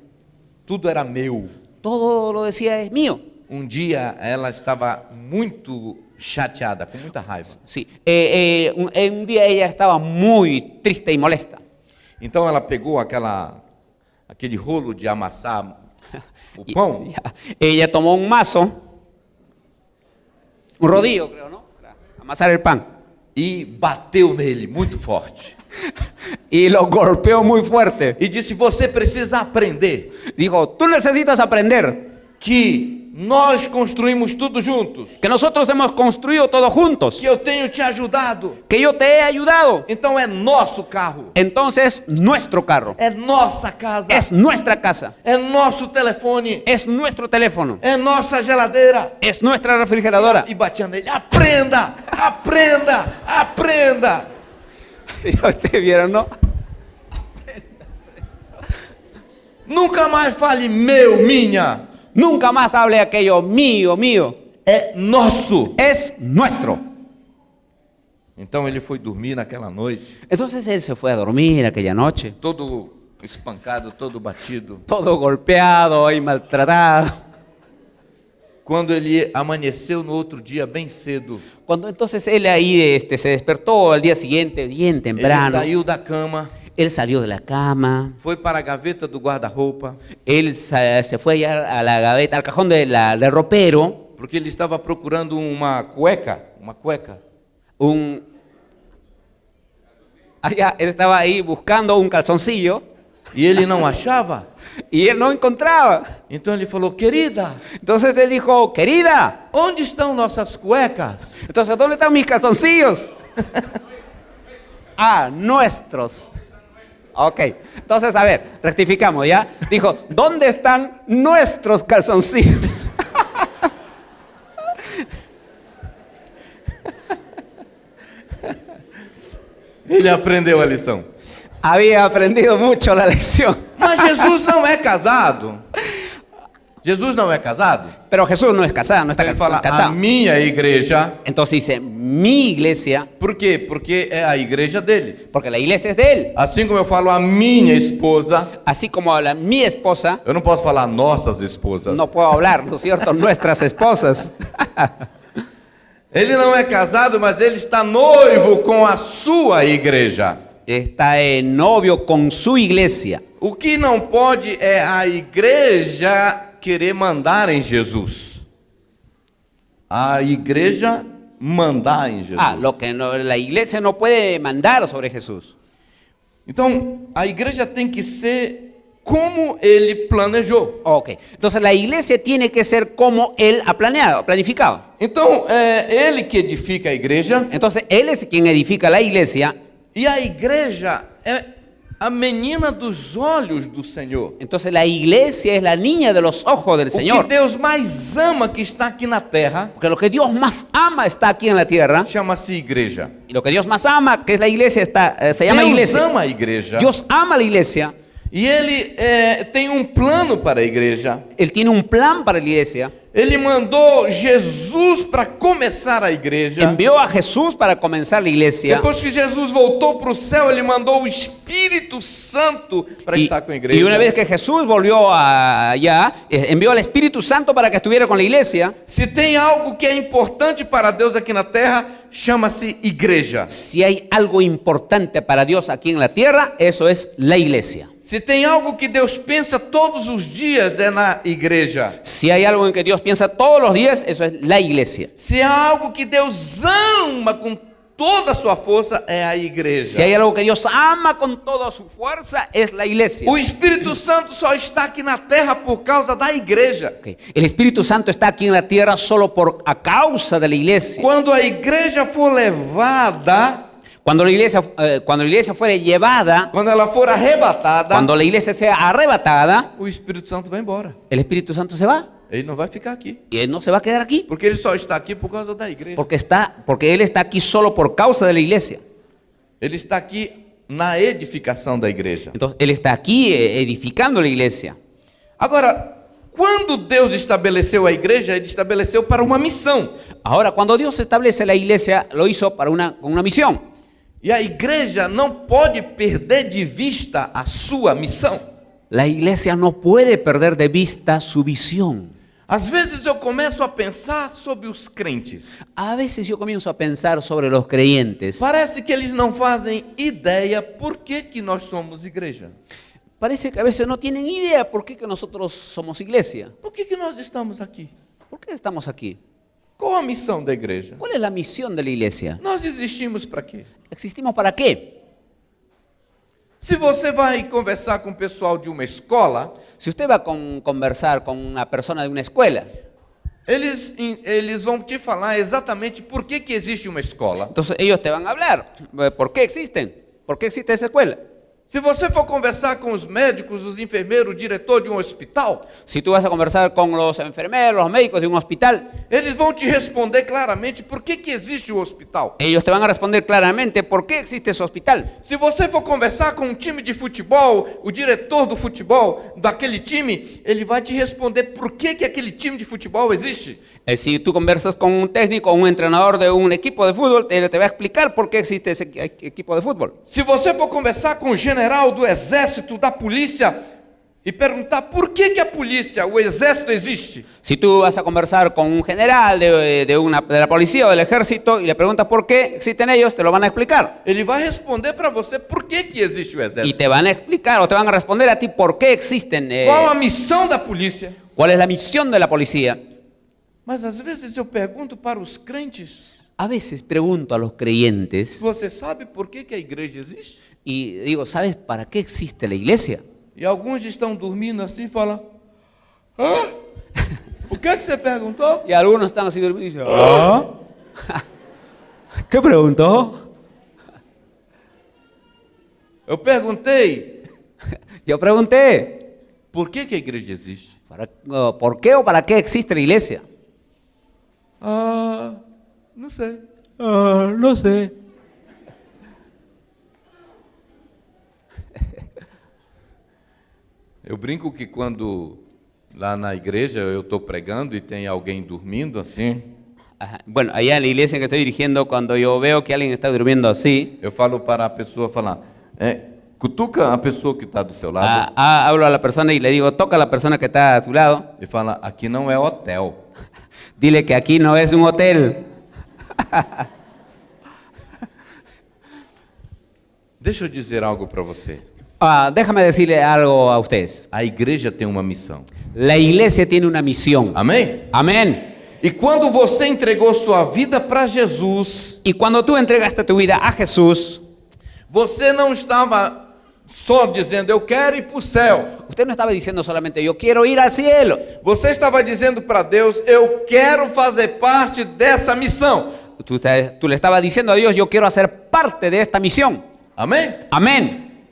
Tudo era meu. Todo lo decía es mío. Um dia ela estaba muito chateada, com muita raiva. Sí. Un día ella estaba muy triste y molesta. Então ela pegou aquele rolo de amassar o pão Ella tomó un mazo, un rodillo creo, ¿no? Para amasar el pan. e bateu nele muito forte. Y lo golpeó muy fuerte. E disse: você precisa aprender Dijo, tú necesitas aprender que nós construímos tudo juntos, que nosotros hemos construido todo juntos, que eu tenho te ajudado. que yo te he ayudado. Então é nosso carro, Entonces, nuestro carro, é nossa casa, es nuestra casa, é nosso telefone, es nuestro teléfono, é nossa geladeira. es nuestra refrigeradora. E batia nele: aprenda, aprenda, aprenda. Ustedes vieron, ¿no? Nunca mais fale meu, minha. Nunca más hable aquello mío, mío. É nosso. Es nuestro. Então ele foi dormir naquela noite, Entonces él se fue a dormir aquella noche, todo espancado, todo batido, todo golpeado y maltratado, quando ele amanheceu no outro dia bem cedo, Cuando entonces él ahí se despertó al día siguiente, bien ele temprano, saiu da cama, él salió de la cama, foi para a gaveta do guarda-roupa, él se fue allá a la gaveta, al cajón del ropero, porque ele estava procurando uma cueca, él estaba ahí buscando un calzoncillo e ele não achava. y él no encontraba. Então ele falou: querida, Entonces él dijo, querida, onde estão nossas cuecas? entonces ¿dónde están mis calzoncillos? Nuestros. Ok, entonces a ver, rectificamos, ¿ya? Dijo, ¿dónde están nuestros calzoncillos? Ele aprendeu a lição. Había aprendido mucho la lección. Mas Jesus não é casado. Jesus não é casado. Pero Jesús no es casado, no está Ele fala: a casado. minha igreja. Entonces dice, mi iglesia, Por quê? Porque é a igreja dele. porque la iglesia es de él. Assim como eu falo a minha esposa, Así como habla mi esposa, eu não posso falar nossas esposas. no puedo hablar, ¿no es cierto? Nuestras esposas. Ele não é casado, mas ele está noivo com a sua igreja. Está en novio con su iglesia. O que não pode é a igreja querer mandar em Jesus. A igreja mandar em Jesus. Lo que la iglesia no puede mandar sobre Jesús. Então, a igreja tem que ser como ele planejou. Ok, entonces la iglesia tiene que ser como él ha planeado, planificado. Então, é ele que edifica a igreja. Entonces él es quien edifica la iglesia. E a igreja é a menina dos olhos do Senhor. Entonces la iglesia es la niña de los ojos del O que Señor. Deus mais ama que está aqui na terra Porque lo que Dios más ama está aquí en la tierra. chama-se igreja. Y lo que Dios más ama, que es la iglesia, se llama Deus iglesia. ama a igreja. Dios ama la iglesia. E ele tem um plano para a igreja. Él tiene un plan para la iglesia. Ele mandou Jesus para começar a igreja. Envió a Jesús para comenzar la iglesia. Depois que Jesus voltou para o céu, ele mandou o Espírito Santo para estar com a igreja. Y una vez que Jesús volvió allá, envió al Espíritu Santo para que estuviera con la iglesia. Se tem algo que é importante para Deus aqui na terra, chama-se igreja. Si hay algo importante para Dios aquí en la tierra, eso es la iglesia. Se tem algo que Deus pensa todos os dias, é na igreja. Si hay algo en que Dios piensa todos los días, eso es la iglesia. Se há algo que Deus ama com toda a sua força, é a igreja. Si hay algo que Dios ama con toda su fuerza, es la iglesia. O Espírito Santo só está aqui na terra por causa da igreja. Okay. El Espíritu Santo está aquí en la tierra solo a causa de la iglesia. Quando a igreja for levada, Cuando la iglesia fuere llevada, quando ela for arrebatada, cuando la iglesia sea arrebatada, o Espírito Santo vai embora. el Espíritu Santo se va Ele não vai ficar aqui, y él no se va a quedar aquí, porque ele só está aqui por causa da igreja. porque él está aquí solo por causa de la iglesia. Ele está aqui na edificação da igreja. Entonces él está aquí edificando la iglesia. Agora, quando Deus estabeleceu a igreja, ele estabeleceu para uma missão. Ahora, cuando Dios establece la iglesia, lo hizo con una misión. E a igreja não pode perder de vista a sua missão. La iglesia no puede perder de vista su visión. Às vezes eu começo a pensar sobre os crentes. A veces yo comienzo a pensar sobre los creyentes. Parece que eles não fazem ideia por que nós somos igreja. Parece que a veces no tienen idea por qué que nosotros somos iglesia. Por que nós estamos aqui? ¿Por qué estamos aquí? Qual a missão da igreja? ¿Cuál es la misión de la iglesia? Nós existimos para quê? ¿Existimos para qué? Se você vai conversar com o pessoal de uma escola, Si usted va a conversar con una persona de una escuela, eles vão te falar exatamente por que existe uma escola. entonces ellos te van a hablar. ¿Por qué existen? ¿Por qué existe esa escuela? Se você for conversar com os médicos, os enfermeiros, o diretor de um hospital, Si tú vas a conversar con los enfermeros, los médicos de un hospital, eles vão te responder claramente por que existe o hospital. ellos te van a responder claramente por qué existe ese hospital. Se você for conversar com um time de futebol, o diretor do futebol daquele time, ele vai te responder por que aquele time de futebol existe. Si tú conversas con un técnico o un entrenador de un equipo de fútbol, él te va a explicar por qué existe ese equipo de fútbol. Se você for conversar com o general do exército, da polícia, e perguntar por que a polícia, o exército existe, Si tú vas a conversar con un general de la policía o del ejército y le preguntas por qué existen ellos, te lo van a explicar. ele vai responder para você por que existe o Y exército. te van a explicar o te van a responder a ti por qué existen, Qual a missão da polícia? cuál es la misión de la policía. Mas às vezes eu pergunto para os crentes, A veces pregunto a los creyentes você sabe por que a igreja existe? y digo, ¿sabes para qué existe la iglesia? E alguns estão dormindo assim e falam, hã? O que você perguntou? Y algunos están así durmiendo y dicen, ¿ah? ¿Qué preguntó? Eu perguntei, Yo pregunté, por que a igreja existe? ¿por qué o para qué existe la iglesia? Ah, não sei. No sé. Eu brinco que quando lá na igreja eu estou pregando e tem alguém dormindo assim, Ajá. Bueno, allá en la iglesia en que estoy dirigiendo, cuando yo veo que alguien está durmiendo así, eu falo para a pessoa falar, cutuca a pessoa que está do seu lado hablo a la persona y le digo, toca a la persona que está a tu lado, e fala, aqui não é hotel. dile que aquí no es un hotel. Deixa eu dizer algo para você. Déjame decirle algo a ustedes. A igreja tem uma missão. La iglesia tiene una misión. Amém? Amén. E quando você entregou sua vida para Jesus, Y cuando tú entregaste tu vida a Jesús, você não estava só dizendo, eu quero ir para o céu. usted no estaba diciendo solamente yo quiero ir al cielo. Você estava dizendo para Deus, eu quero fazer parte dessa missão. Tú le estabas diciendo a Dios, yo quiero hacer parte de esta misión. Amém? Amén.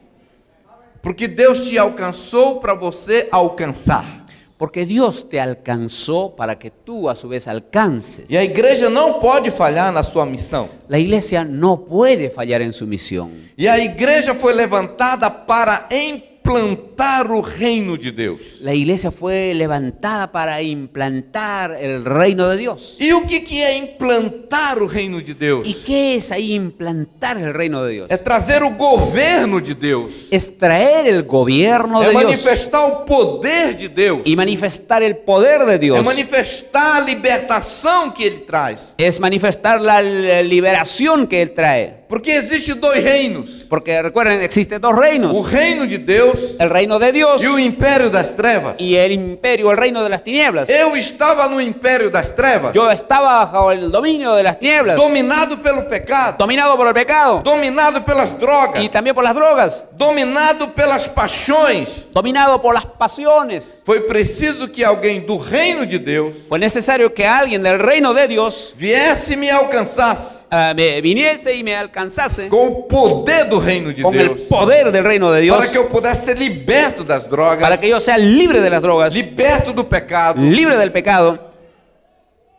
Porque Deus te alcançou para você alcançar. Porque Dios te alcanzó para que tú a su vez alcances. E a igreja não pode falhar na sua missão. La iglesia no puede fallar en su misión. E a igreja foi levantada para implantar o reino de Deus. La iglesia fue levantada para implantar el reino de Dios. E o que é implantar o reino de Deus? ¿Y qué es ahí implantar el reino de Dios? É trazer o governo de Deus. Es traer el gobierno É de Dios manifestar o poder de Deus. y manifestar el poder de É Dios. manifestar a libertação que Ele traz. Es manifestar la liberación que Él trae. Porque existe dois reinos. Porque recuerden, existen dos O reinos. reino de Deus El reino de Dios e o império das trevas. y el imperio, el reino de las tinieblas. Eu estava no império das trevas, Yo estaba bajo el dominio de las tinieblas, dominado pelo pecado, dominado por el pecado dominado pelas drogas, y también por las drogas, dominado pelas paixões. dominado por las pasiones. Foi preciso que alguém do reino de Deus Fue necesario que alguien del reino de Dios viesse e me alcançasse me viniese y me alcanzase com o poder do reino de con el Deus, poder del reino de Dios para que eu pudesse ser liberto das drogas, para que yo sea libre de las drogas, liberto do pecado. libre del pecado.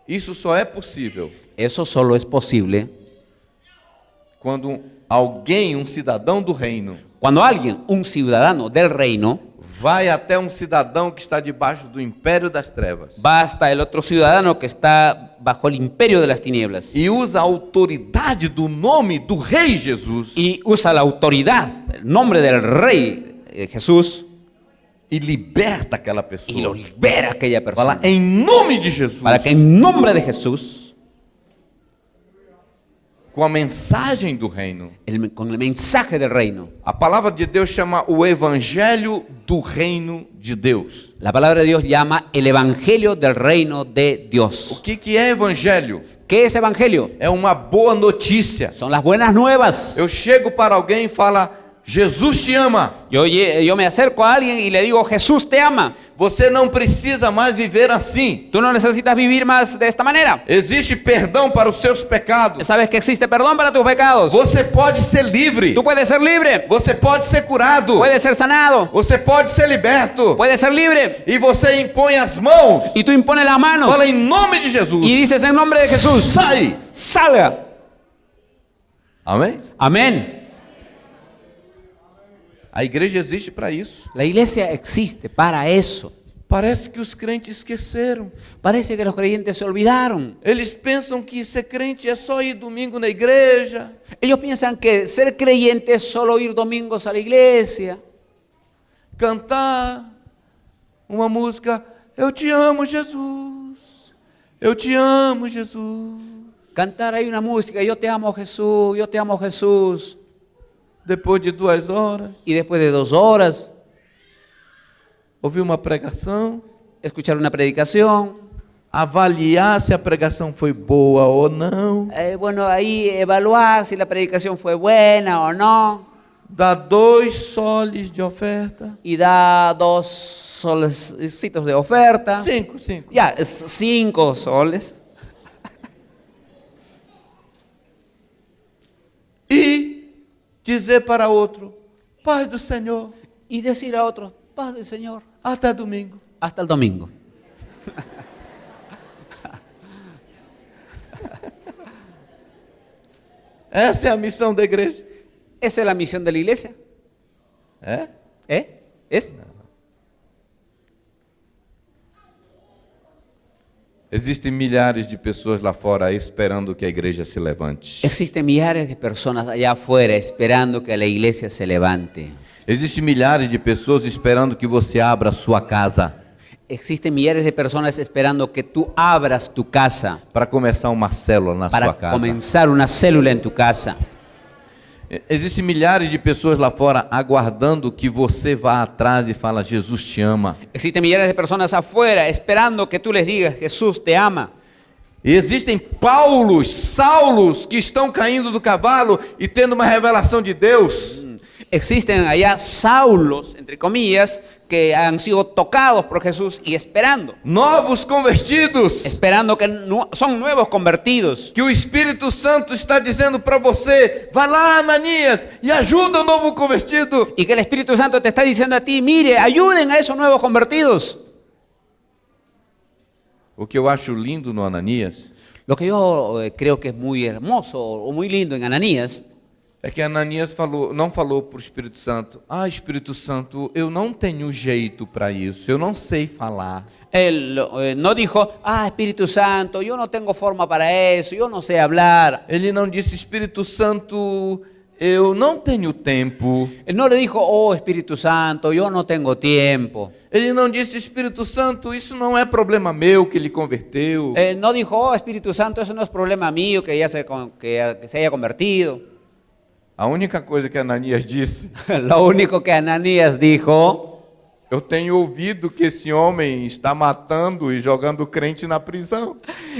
Isso só é possível Eso solo es posible quando alguém, cidadão do reino, cuando alguien, un ciudadano del reino, vai até cidadão que está debaixo do império das trevas va hasta el otro ciudadano que está bajo el imperio de las tinieblas e usa a autoridade do nome do Rei Jesus y usa la autoridad, el nombre del rey Jesús, e liberta aquela y lo pessoa. libera a aquella persona. Fala em nome de Jesus, Para que en nombre de Jesús, com a mensagem do reino. con el mensaje del reino, A palavra de Deus chama o evangelho do reino de Deus. la palabra de Dios llama el evangelio del reino de O Dios. que é evangelho? ¿Qué es evangelio? É uma boa notícia. Son las buenas nuevas. Eu chego para alguém e falo, Jesus te ama. Yo me acerco a alguien y le digo, Jesús te ama. Você não precisa mais viver assim. Tú no necesitas vivir más de esta manera. Existe perdão para os seus pecados. Sabes que existe perdón para tus pecados. Você pode ser livre. Tú puedes ser libre, Você pode ser curado. puedes ser sanado, Você pode ser liberto. puedes ser libre. E você impõe as mãos. Y tú impones las manos Fala em nome de Jesus. y dices en nombre de Jesús, Sai. salga. Amém? Amén. A igreja existe para isso. La iglesia existe para eso. Parece que os crentes esqueceram. Parece que los creyentes se olvidaron. Eles pensam que ser crente é só ir domingo na igreja, Ellos piensan que ser creyente es solo ir domingos a la iglesia, cantar, uma música, eu te amo, Jesus. Eu te amo, Jesus. Cantar ahí una música, yo te amo Jesús, yo te amo Jesús. Depois de 2 horas, Y después de 2 horas, ouvir uma pregação, escuchar una predicación. avaliar se a pregação foi boa ou não, Bueno, ahí evaluar si la predicación fue buena o no. dar 2 soles de oferta. Y da 2 solecitos de oferta. 5. Ya, es 5 soles. E dizer para outro, paz do Senhor, Y decir a otros, paz del Señor. até domingo. Hasta el domingo. Essa é a missão da igreja. ¿Esa es la misión de la iglesia? É? ¿Es? Existem milhares de pessoas lá fora esperando que a igreja se levante. Existen millares de personas allá afuera esperando que la iglesia se levante. Existem milhares de pessoas esperando que você abra a sua casa Existen millares de personas esperando que tú abras tu casa para começar uma célula na para sua casa. comenzar una célula en tu casa. Existem milhares de pessoas lá fora aguardando que você vá atrás e fala, Jesus te ama. Existen millares de personas afuera esperando que tú les digas, Jesús te ama. E existem Paulos, Saulos que estão caindo do cavalo e tendo uma revelação de Deus. Existen allá Saulos, entre comillas, que han sido tocados por Jesús y esperando. Novos convertidos. Esperando que son nuevos convertidos. Que o Espírito Santo está dizendo para você, vai lá Ananias e ajuda o novo convertido. Y que el Espíritu Santo te está diciendo a ti, mire, ayuden a esos nuevos convertidos. O que eu acho lindo no Ananias Lo que yo creo que es muy hermoso o muy lindo en Ananías é que Ananias não falou para o Espírito Santo, Espírito Santo, eu não tenho jeito para isso, eu não sei falar. él no dijo, Espíritu Santo, yo no tengo forma para eso, yo no sé hablar. Ele não disse, Espírito Santo, eu não tenho tempo. Él no le dijo, Espíritu Santo, yo no tengo tiempo. Ele não disse, Espírito Santo, isso não é problema meu que ele converteu. Él no dijo, Espíritu Santo, eso no es problema mío que se haya convertido. A única coisa que Ananias disse, Lo único que Ananías dijo, eu tenho ouvido que esse homem está matando e jogando crente na prisão.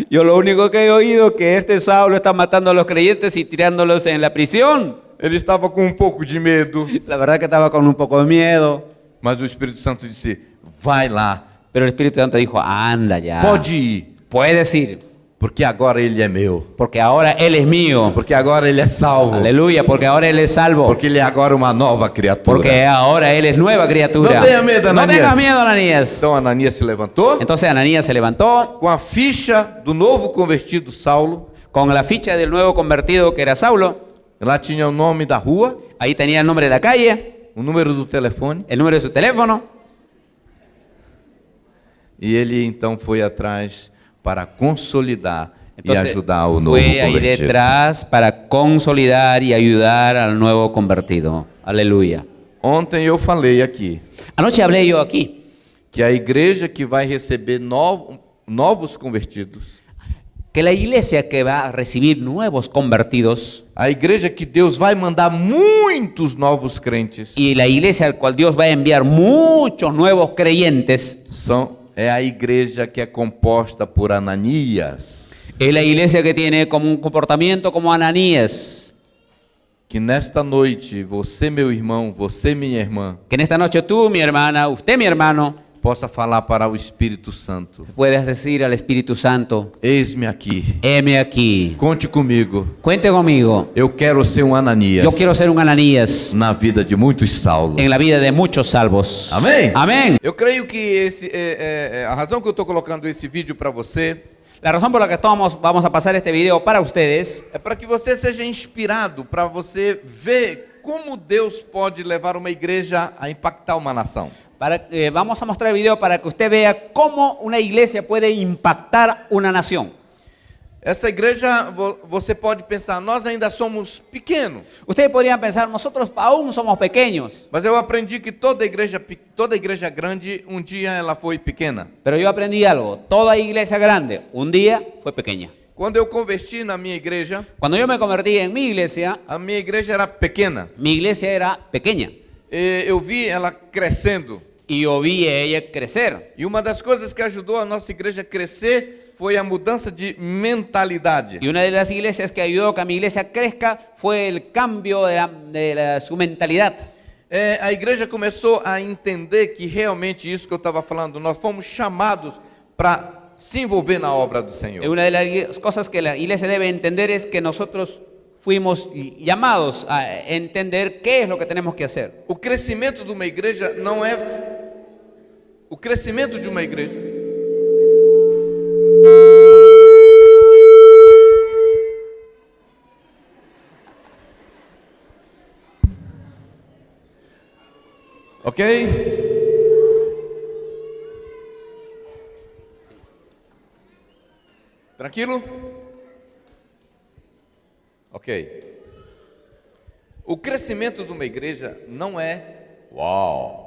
yo lo único que he oído que este Saulo está matando a los creyentes y tirándolos en la prisión. Ele estava com um pouco de medo, La verdad que estaba con un poco de miedo, mas o Espírito Santo disse, vai lá, pero el Espíritu Santo dijo, anda ya, pode ir, puedes ir, porque agora ele é meu, porque ahora Él es mío. porque agora ele é salvo, Aleluya, porque ahora Él es salvo, porque ele é agora uma nova criatura. porque ahora Él es nueva criatura. No tenga miedo, No Ananías. tengas miedo, Ananías. Então Ananias se levantou, Entonces Ananías se levantó com a ficha do novo convertido Saulo, con la ficha del nuevo convertido que era Saulo. lá tinha o nome da rua, Ahí tenía el nombre de la calle, o número do telefone, el número de su teléfono. e ele então foi atrás para consolidar e Entonces ajudar o novo fue ahí convertido. detrás para consolidar y ayudar al nuevo convertido. Aleluya. Ontem eu falei aqui Anoche hablé yo aquí que a igreja que vai receber novos convertidos, que la iglesia que va a recibir nuevos convertidos a igreja que Deus vai mandar muitos novos crentes, y la iglesia al cual Dios va a enviar muchos nuevos creyentes é a igreja que é composta por Ananias, es la iglesia que tiene como un comportamiento como Ananías. que nesta noite, você meu irmão, você minha irmã, Que en esta noche tú, mi hermana, usted, mi hermano, possa falar para o Espírito Santo, puedas decir al Espíritu Santo, eis-me aqui, heme aquí, conte comigo, cuente conmigo, eu quero ser um Ananias yo quiero ser un Ananías na vida de muitos Saulos. en la vida de muchos salvos. Amém? Amén. Eu creio que a razão que eu estou colocando esse vídeo para você La razón por la que vamos a pasar este video para ustedes é para que você seja inspirado, para você ver como Deus pode levar uma igreja a impactar uma nação. vamos a mostrar el video para que usted vea cómo una iglesia puede impactar una nación. Essa igreja, você pode pensar, nós ainda somos pequenos. Ustedes podrían pensar, nosotros aún somos pequeños, Mas eu aprendi que toda igreja grande, um dia ela foi pequena. pero yo aprendí algo. Toda iglesia grande, un día fue pequeña. Quando eu converti na minha igreja, Cuando yo me convertí en mi iglesia era pequena. era pequeña. Eu vi ela crescendo. Y yo vi a ella crecer. E uma das coisas que ajudou a nossa igreja a crescer foi a mudança de mentalidade. Y una de las iglesias que ayudó a que mi iglesia crezca fue el cambio su mentalidad. A igreja começou a entender que realmente isso que eu estava falando, nós fomos chamados para se envolver na obra do Senhor. Una de las cosas que la iglesia debe entender es que nosotros fuimos llamados a entender qué es lo que tenemos que hacer. O crescimento de uma igreja não é o crescimento de uma igreja. Ok? Tranquilo? Ok. O crescimento de uma igreja não é uau.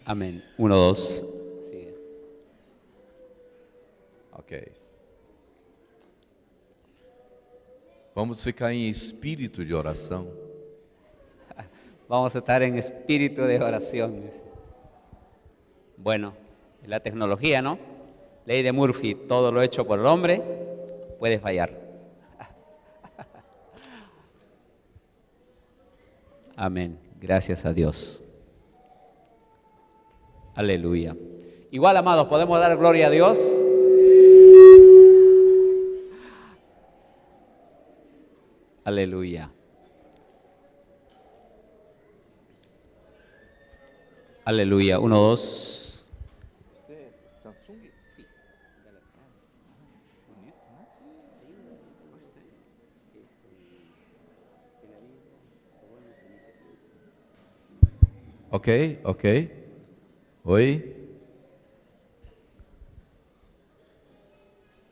Amén. 1, 2. Sí. Ok. Vamos ficar em espírito de oração. Vamos a estar en espíritu de oración. Dice. Bueno, la tecnología, ¿no? Ley de Murphy, todo lo hecho por el hombre puede fallar. Amén. Gracias a Dios. Aleluya. Igual, amados, ¿podemos dar gloria a Dios? Aleluya. Aleluya. 1, 2. Samsung? Sí. Ok, ok. Oi.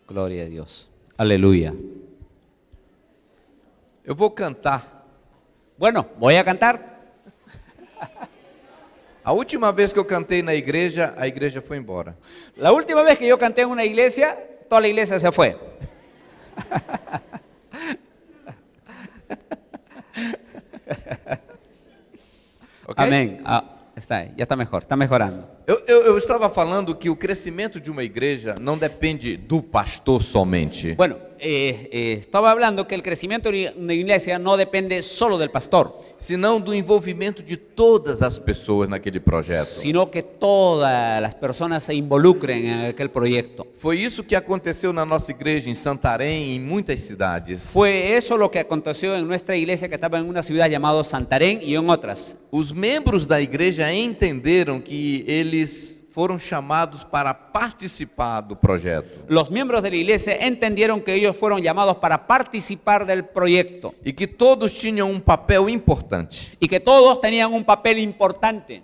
Gloria a Dios. Aleluya. Eu vou cantar. Bueno, voy a cantar. A última vez que eu cantei na igreja, a igreja foi embora. La última vez que yo canté en una iglesia, toda la iglesia se fue. Okay? Amén. Está ahí, ya está mejor, está mejorando. Eu estava falando que o crescimento de uma igreja não depende do pastor somente. Bueno, estaba hablando que el crecimiento de una iglesia no depende solo del pastor, Senão do envolvimento de todas as pessoas naquele projeto. sino que todas las personas se involucren en aquel proyecto. Foi isso que aconteceu na nossa igreja em Santarém e em muitas cidades. Fue eso lo que aconteció en nuestra iglesia que estaba en una ciudad llamada Santarém y en otras. Os membros da igreja entenderam que eles foram chamados para participar do projeto. Los miembros de la iglesia entendieron que ellos fueron llamados para participar del proyecto E que todos tinham um papel importante. y que todos tenían un papel importante.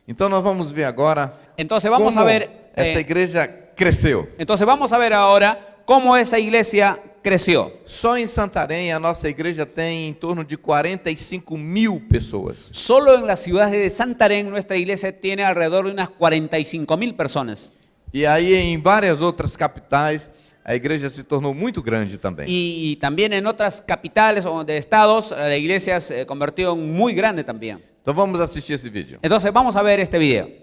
Então nós vamos ver agora Entonces vamos como a ver, essa igreja cresceu. entonces vamos a ver ahora cómo esa iglesia creció. Só em Santarém a nossa igreja tem em torno de 45.000 pessoas. Solo en la ciudad de Santarém nuestra iglesia tiene alrededor de unas 45.000 personas. E aí em várias outras capitais a igreja se tornou muito grande também. Y también en otras capitales o de estados la iglesia se convirtió en muy grande también. Então vamos assistir esse vídeo. Entonces vamos a ver este video.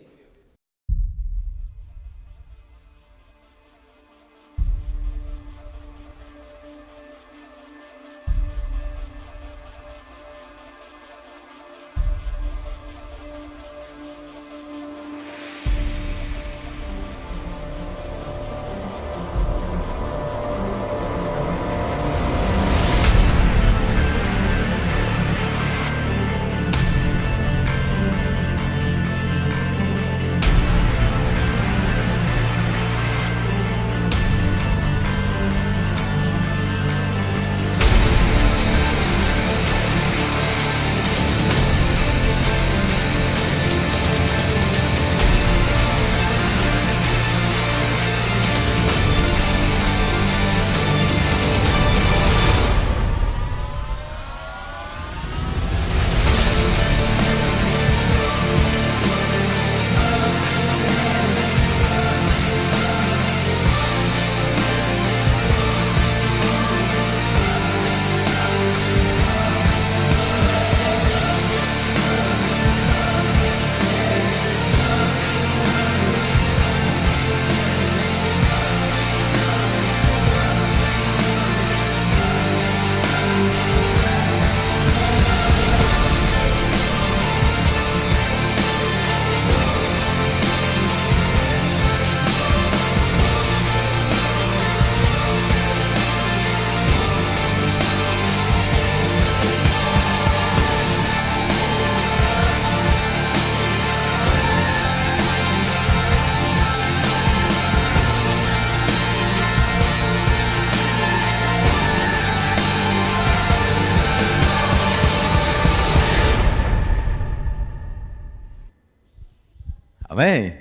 Amém?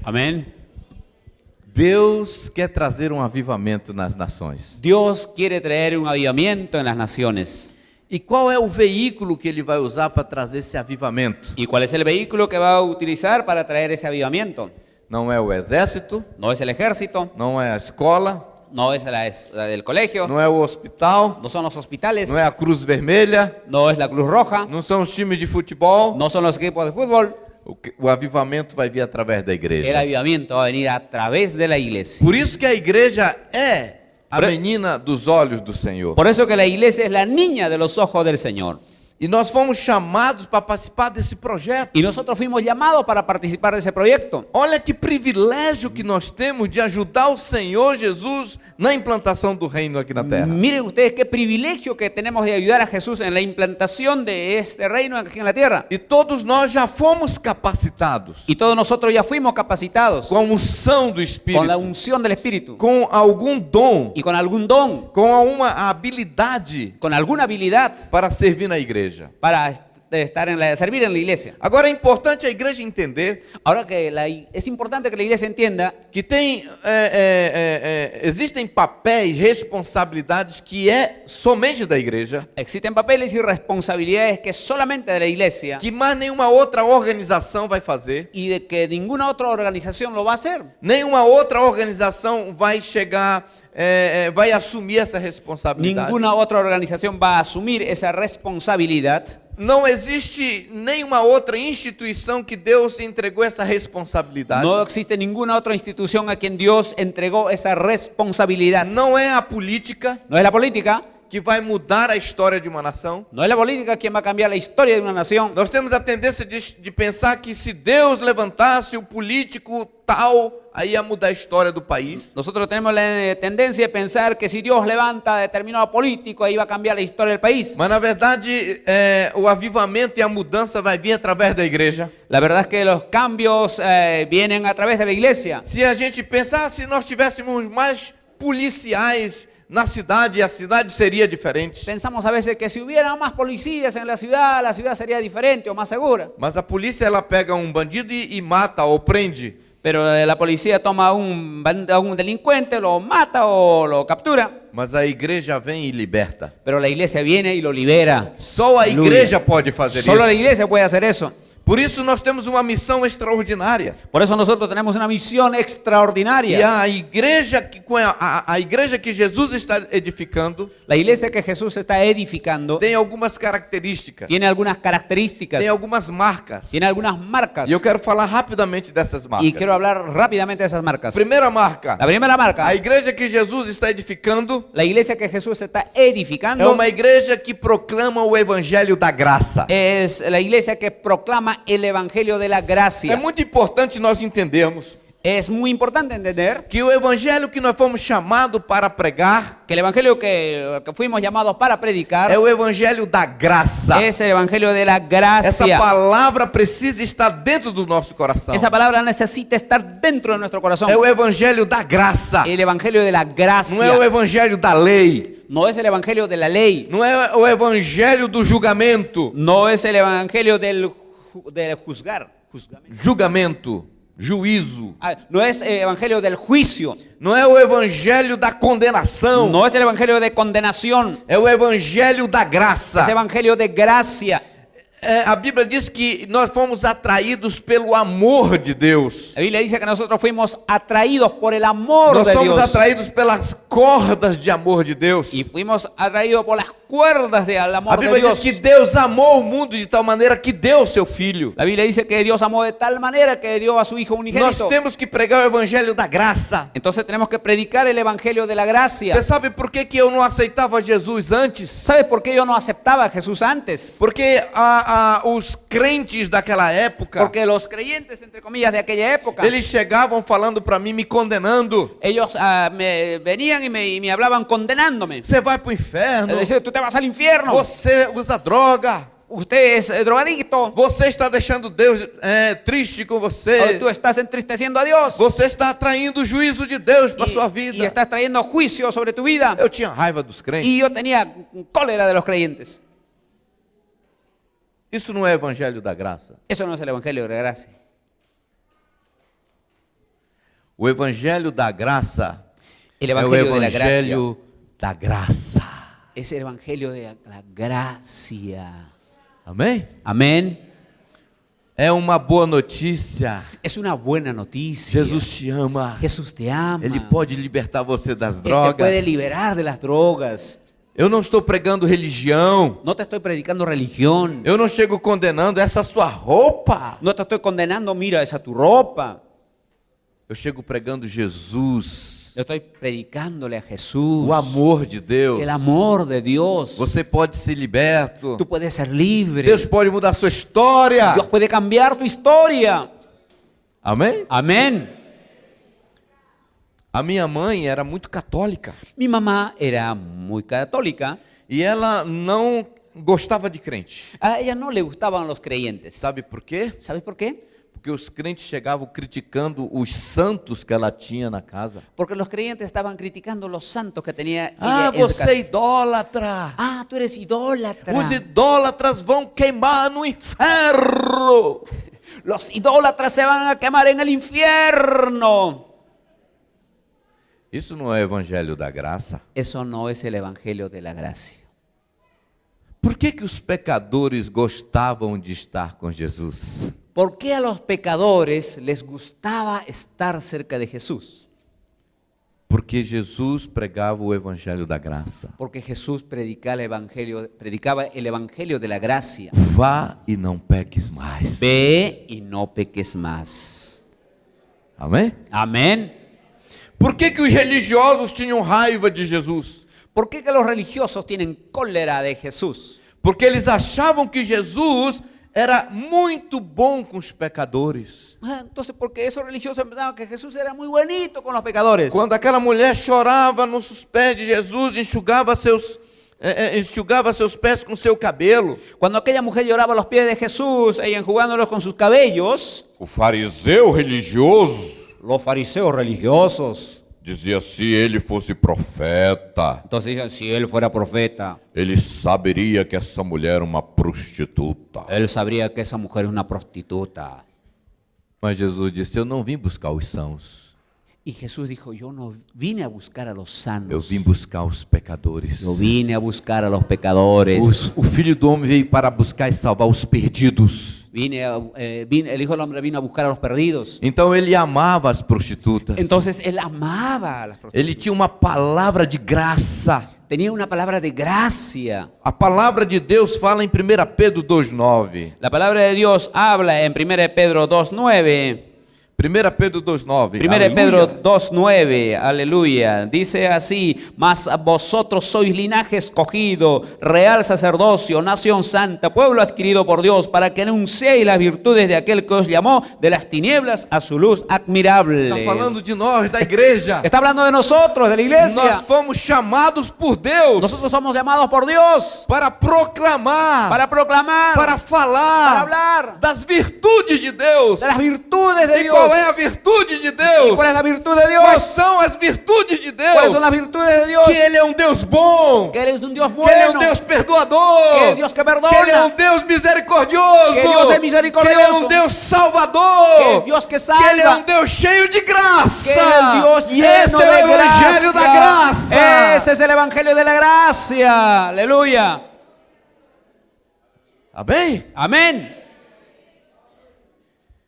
Amén. Deus quer trazer um avivamento nas nações. Dios quiere traer un avivamiento en las naciones. E qual é o veículo que ele vai usar para trazer esse avivamento? ¿Y cuál es el vehículo que va a utilizar para traer ese avivamiento? Não é o exército, No es el ejército, não é a escola, no es la del colegio, não é o hospital, no son los hospitales, não é a Cruz Vermelha, no es la Cruz Roja, não são os times de futebol. no son los equipos de fútbol. O avivamento vai vir através da El igreja. avivamiento va a venir a través de la iglesia. Por isso que a igreja é a menina dos olhos do Senhor. Por eso que la iglesia es la niña de los ojos del Señor. E nós fomos chamados para participar desse projeto. Y nosotros fuimos llamados para participar de ese proyecto. Olha que privilégio que nós temos de ajudar o Senhor Jesus na implantação do reino aqui na terra. Miren ustedes qué privilegio que tenemos de ayudar a Jesús en la implantación de este reino aquí en la tierra. E todos nós já fomos capacitados Y todos nosotros ya fuimos capacitados com a unção do con la Espírito, unción del Espíritu com algum dom, y con algún don, com uma habilidade con alguna habilidad para servir na igreja. para servir en la iglesia. Agora é importante a igreja entender Ahora que es importante que la iglesia entienda que existem papéis, responsabilidades que é somente da igreja, existen papeles y responsabilidades que solamente de la iglesia que mais nenhuma outra organização vai fazer, y de que ninguna otra organización lo va a hacer. nenhuma outra organização vai chegar, vai assumir essa responsabilidade. Ninguna otra organización va a asumir esa responsabilidad. Não existe nenhuma outra instituição que Deus entregou essa responsabilidade. No existe ninguna otra institución a quien Dios entregó esa responsabilidad. Não é a política No es la política, que vai mudar a história de uma nação. no es la política quien va a cambiar la historia de una nación. Nós temos a tendência de pensar que se Deus levantasse o político tal, aí ia mudar a história do país. Nosotros tenemos la tendencia de pensar que si Dios levanta a determinado político, ahí va a cambiar la historia del país. Mas na verdade, o avivamento e a mudança vai vir através da igreja. La verdad es que los cambios vienen a través de la iglesia. Se a gente pensar, se nós tivéssemos mais policiais na cidade, a cidade seria diferente. Pensamos a veces que si hubiera más policías en la ciudad sería diferente o más segura. Mas a polícia ela pega um bandido e mata ou prende. Pero la policía toma a un delincuente, lo mata o lo captura. Mas a igreja vem e liberta. Pero la iglesia viene y lo libera. Só a Aleluia. igreja pode fazer Solo la isso. iglesia puede hacer eso. Por isso nós temos uma missão extraordinária. Por eso nosotros tenemos una misión E extraordinaria. a igreja a igreja que Jesus está edificando La iglesia que Jesús está edificando tem algumas características, tiene algunas características, tem algumas marcas. tiene algunas marcas. E eu quero falar rapidamente dessas marcas. Y quiero hablar rápidamente de esas marcas. Primeira marca, La primera marca, a igreja que Jesus está edificando la iglesia que Jesús está é edificando, uma igreja que proclama o evangelho da graça. es la iglesia que proclama el evangelio de la É gracia. muito importante nós entendermos Es muy importante entender que o evangelho que nós fomos chamados para pregar que el evangelio que fuimos llamados para predicar é o evangelho da graça. es el evangelio de la Essa gracia. palavra precisa estar dentro do nosso coração. Esa palabra necesita estar dentro de nuestro corazón. É o evangelho da graça. El evangelio de la Não é o gracia. evangelho da lei. No es el evangelio de la ley. Não é o evangelho do julgamento. No es el evangelio del juzgar. Julgamento, juízo. No es el evangelio del juicio. Não é o evangelho da condenação. No es el evangelio de condenación. É o evangelho da graça. Es evangelio de gracia. A Bíblia diz que nós fomos atraídos pelo amor de Deus. La Biblia dice que nosotros fuimos atraídos por el amor Nós de somos Dios. atraídos pelas cordas de amor de Deus. Y fuimos atraídos por las cuerdas del A amor de Bíblia Dios. diz que Deus amou o mundo de tal maneira que deu o seu filho. La Biblia dice que Dios amó de tal manera que dio a su Hijo Nós unigénito. temos que pregar o evangelho da graça. Entonces tenemos que predicar el evangelio de la gracia. Você sabe por que eu não aceitava Jesus antes? ¿Sabes por qué yo no aceptaba a Jesús antes? Porque os crentes daquela época, Porque los creyentes, entre comillas, de aquella época, eles chegavam falando para mim, me condenando. ellos me venían y me hablaban condenándome. Você vai para o inferno, Decían, tú te vas al infierno, você usa droga, usted es drogadicto, você está deixando Deus triste com você, tú estás entristeciendo a Dios você está atraindo o juízo de Deus para sua y vida. estás trayendo juicio sobre tu vida. Eu tinha raiva dos crentes. Y yo tenía cólera de los creyentes. Isso não é evangelho da graça. Eso no es el evangelio de la gracia. O evangelho da graça El é o evangelio de la gracia evangelho da graça. es el evangelio de la gracia. Amém? Amén. É uma boa notícia. Es una buena noticia. Jesus te ama. Jesús te ama. Ele pode libertar você das Él te puede drogas. liberar de las drogas. Eu não estou pregando religião. No te estoy predicando religión. Eu não chego condenando essa sua roupa. No te estoy condenando, mira, esa tu ropa. Eu chego pregando Jesus, Yo estoy predicándole a Jesús. o amor de Deus. El amor de Dios. Você pode ser liberto. Tú puedes ser libre. Deus pode mudar sua história. Dios puede cambiar tu historia. Amém? Amén. A minha mãe era muito católica Mi mamá era muy católica. e ela não gostava de crente. A ella no le gustaban los creyentes. Sabe por quê? ¿Sabes por qué? Porque os crentes chegavam criticando os santos que ela tinha na casa. Porque los creyentes estaban criticando los santos que tenía Ah, ella en su você casa. é idólatra. Ah, tú eres idólatra. Os idólatras vão queimar no inferno. Los idólatras se van a quemar en el infierno. Isso não é evangelho da graça. Eso no es el evangelio de la gracia. Por que os pecadores gostavam de estar com Jesus? ¿Por qué a los pecadores les gustaba estar cerca de Jesús? Porque Jesus pregava o evangelho da graça. Porque Jesús predicaba el evangelio de la gracia. Vá e não peques mais. Ve y no peques más. Amém? Amén. Por que os religiosos tinham raiva de Jesus? ¿Por qué que los religiosos tienen cólera de Jesús? Porque eles achavam que Jesus era muito bom com os pecadores. Entonces, porque esos religiosos pensaban que Jesús era muy bonito con los pecadores. Quando aquela mulher chorava nos pés de Jesus, enxugava seus pés com seu cabelo. Cuando aquella mujer lloraba a los pies de Jesús, ella enjugándolos con sus cabellos, O fariseu religioso los fariseos religiosos, dizia: se ele fosse profeta, entonces dicen, si él fuera profeta, ele saberia que essa mulher era uma prostituta. él sabría que esa mujer es una prostituta. Mas Jesus disse: eu não vim buscar os sãos, Y Jesús dijo, yo no vine a buscar a los eu sanos, vim buscar os pecadores. yo vine a buscar a los pecadores. O Filho do Homem veio para buscar e salvar os perdidos. El Hijo del Hombre vino a buscar a los perdidos. Então ele amava as prostitutas. Entonces él amaba a las prostitutas. Ele tinha uma palavra de graça. Tenía una palabra de gracia. A palavra de Deus fala em 1 Pedro 2,9. La palabra de Dios habla en 1 Pedro 2:9. 1 Pedro 2,9. 1 Pedro 2:9, aleluya. Dice así: mas vosotros sois linaje escogido, real sacerdocio, nación santa, pueblo adquirido por Dios, para que anunciéis las virtudes de aquel que os llamó de las tinieblas a su luz admirable. Está falando de nós, da igreja. Está hablando de nosotros, de la iglesia. Nós fomos chamados por Deus Nosotros somos llamados por Dios para proclamar, para proclamar, para falar para hablar das virtudes de Deus. de las virtudes de E Dios. qual é a virtude de ¿Y Deus? cuál es la virtud de Dios? Quais são as virtudes de ¿Cuáles Deus? son las virtudes de Dios? Que Ele é um Deus bom, Que eres un Dios que Ele é um bueno, Deus perdoador, que es Dios que perdona, que Ele é um Deus misericordioso, que Dios es misericordioso, que Ele é um Deus salvador, que es Dios que salva, que Ele é um Deus cheio de graça. que es el Dios lleno Esse de é o Evangelho gracia. da graça. Ese es el evangelio de la gracia. Aleluya. Amém? Amén.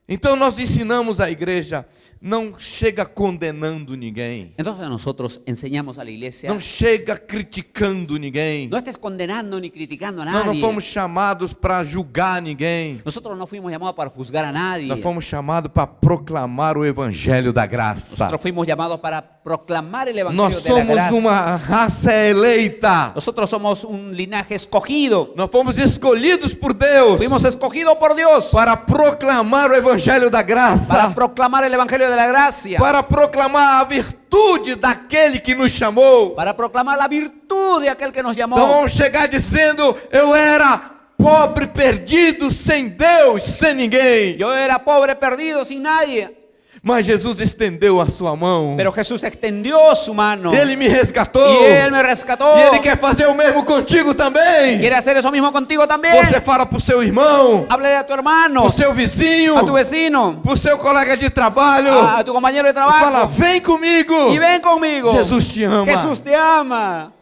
Então nós ensinamos a igreja, não chega condenando ninguém, Entonces nosotros enseñamos a la iglesia, não chega criticando ninguém. no estés condenando ni criticando a Nós não nadie. fomos chamados para julgar ninguém. Nosotros no fuimos llamados para juzgar a nadie. Nós fomos chamados para proclamar o evangelho da graça. Nosotros fuimos llamados para proclamar el evangelio Nós de la somos gracia. uma raça eleita. Nosotros somos un linaje escogido. Nós fomos escolhidos por Deus Fuimos escogidos por Dios para proclamar o evangelho da para graça, proclamar el evangelio de la gracia, para proclamar a virtude daquele que nos chamou. para proclamar la virtud de aquel que nos llamó. Não vamos chegar dizendo: eu era pobre, perdido, sem Deus, sem ninguém. Yo era pobre, perdido, sin nadie. Mas Jesus estendeu a sua mão. Pero Jesús extendió su mano. Ele me resgatou. Y Él me rescató. E Ele quer fazer o mesmo contigo também. Quiere hacer eso mismo contigo también. Você fala para o seu irmão, Háblale a tu hermano, para o seu vizinho, a tu vecino, para o seu colega de trabalho. a tu compañero de E fala, trabajo. vem comigo. Y ven conmigo. Jesus te ama. Jesús te ama.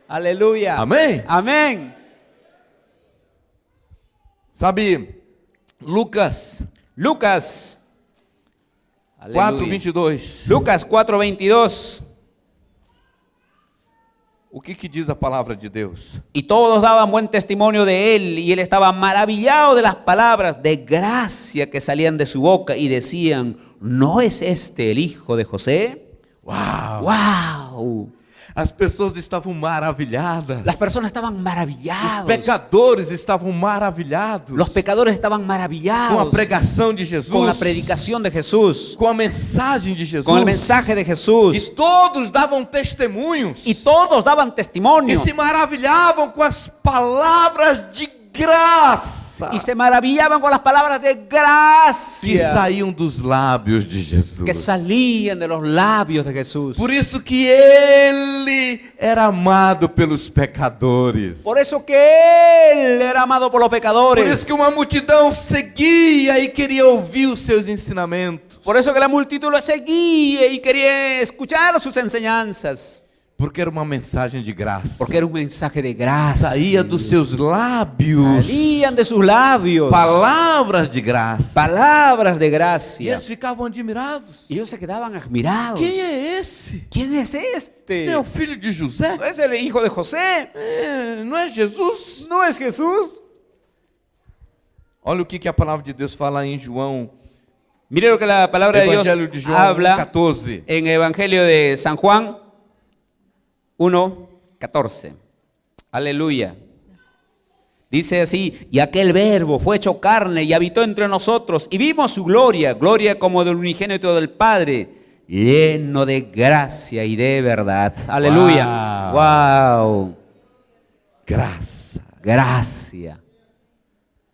Aleluya. Amém? Amén. Sabe, Lucas Lucas. 4:22. Lucas 4:22. O que diz a palavra de Deus? Y todos daban buen testimonio de él, y él estaba maravillado de las palabras de gracia que salían de su boca, y decían, ¿no es este el hijo de José? Uau! ¡Wow! As pessoas estavam maravilhadas. Las personas estaban Os maravillados. pecadores estavam maravilhados. Los pecadores estaban Com a maravillados pregação de Jesus. con la predicación de Jesús, Com a mensagem de Jesus. con el mensaje de E Jesús. todos davam testemunhos. Y todos daban E testimonio. se maravilhavam com as palavras de graça Y se maravillaban con las palabras de que gracia saíam dos lábios de Jesus. que salían de los labios de Jesús. Por isso que ele era amado pelos pecadores. Por eso que Él era amado por los Por pecadores. isso que uma multidão seguia e queria ouvir os seus ensinamentos. Por eso que la multitud lo seguía y quería escuchar sus enseñanzas. Porque era uma mensagem de graça. Porque era un mensaje de gracia. Saía dos seus lábios Salían de sus labios palavras de graça. palabras de E gracia. eles ficavam admirados. Y ellos se quedaban admirados. Quem é esse? ¿Quién es Esse este? não é o filho de José? ¿No es el hijo de José? Não é Jesus? ¿No es Jesús? Olha o que a palavra de Deus fala em João, Mire lo que la palabra de Dios Evangelho de João habla 14. en Evangelio de San Juan 1:14. Aleluya. Dice así, y aquel verbo fue hecho carne y habitó entre nosotros, y vimos su gloria, gloria como del unigénito del Padre, lleno de gracia y de verdad. Aleluya. Wow. Graça. Gracia.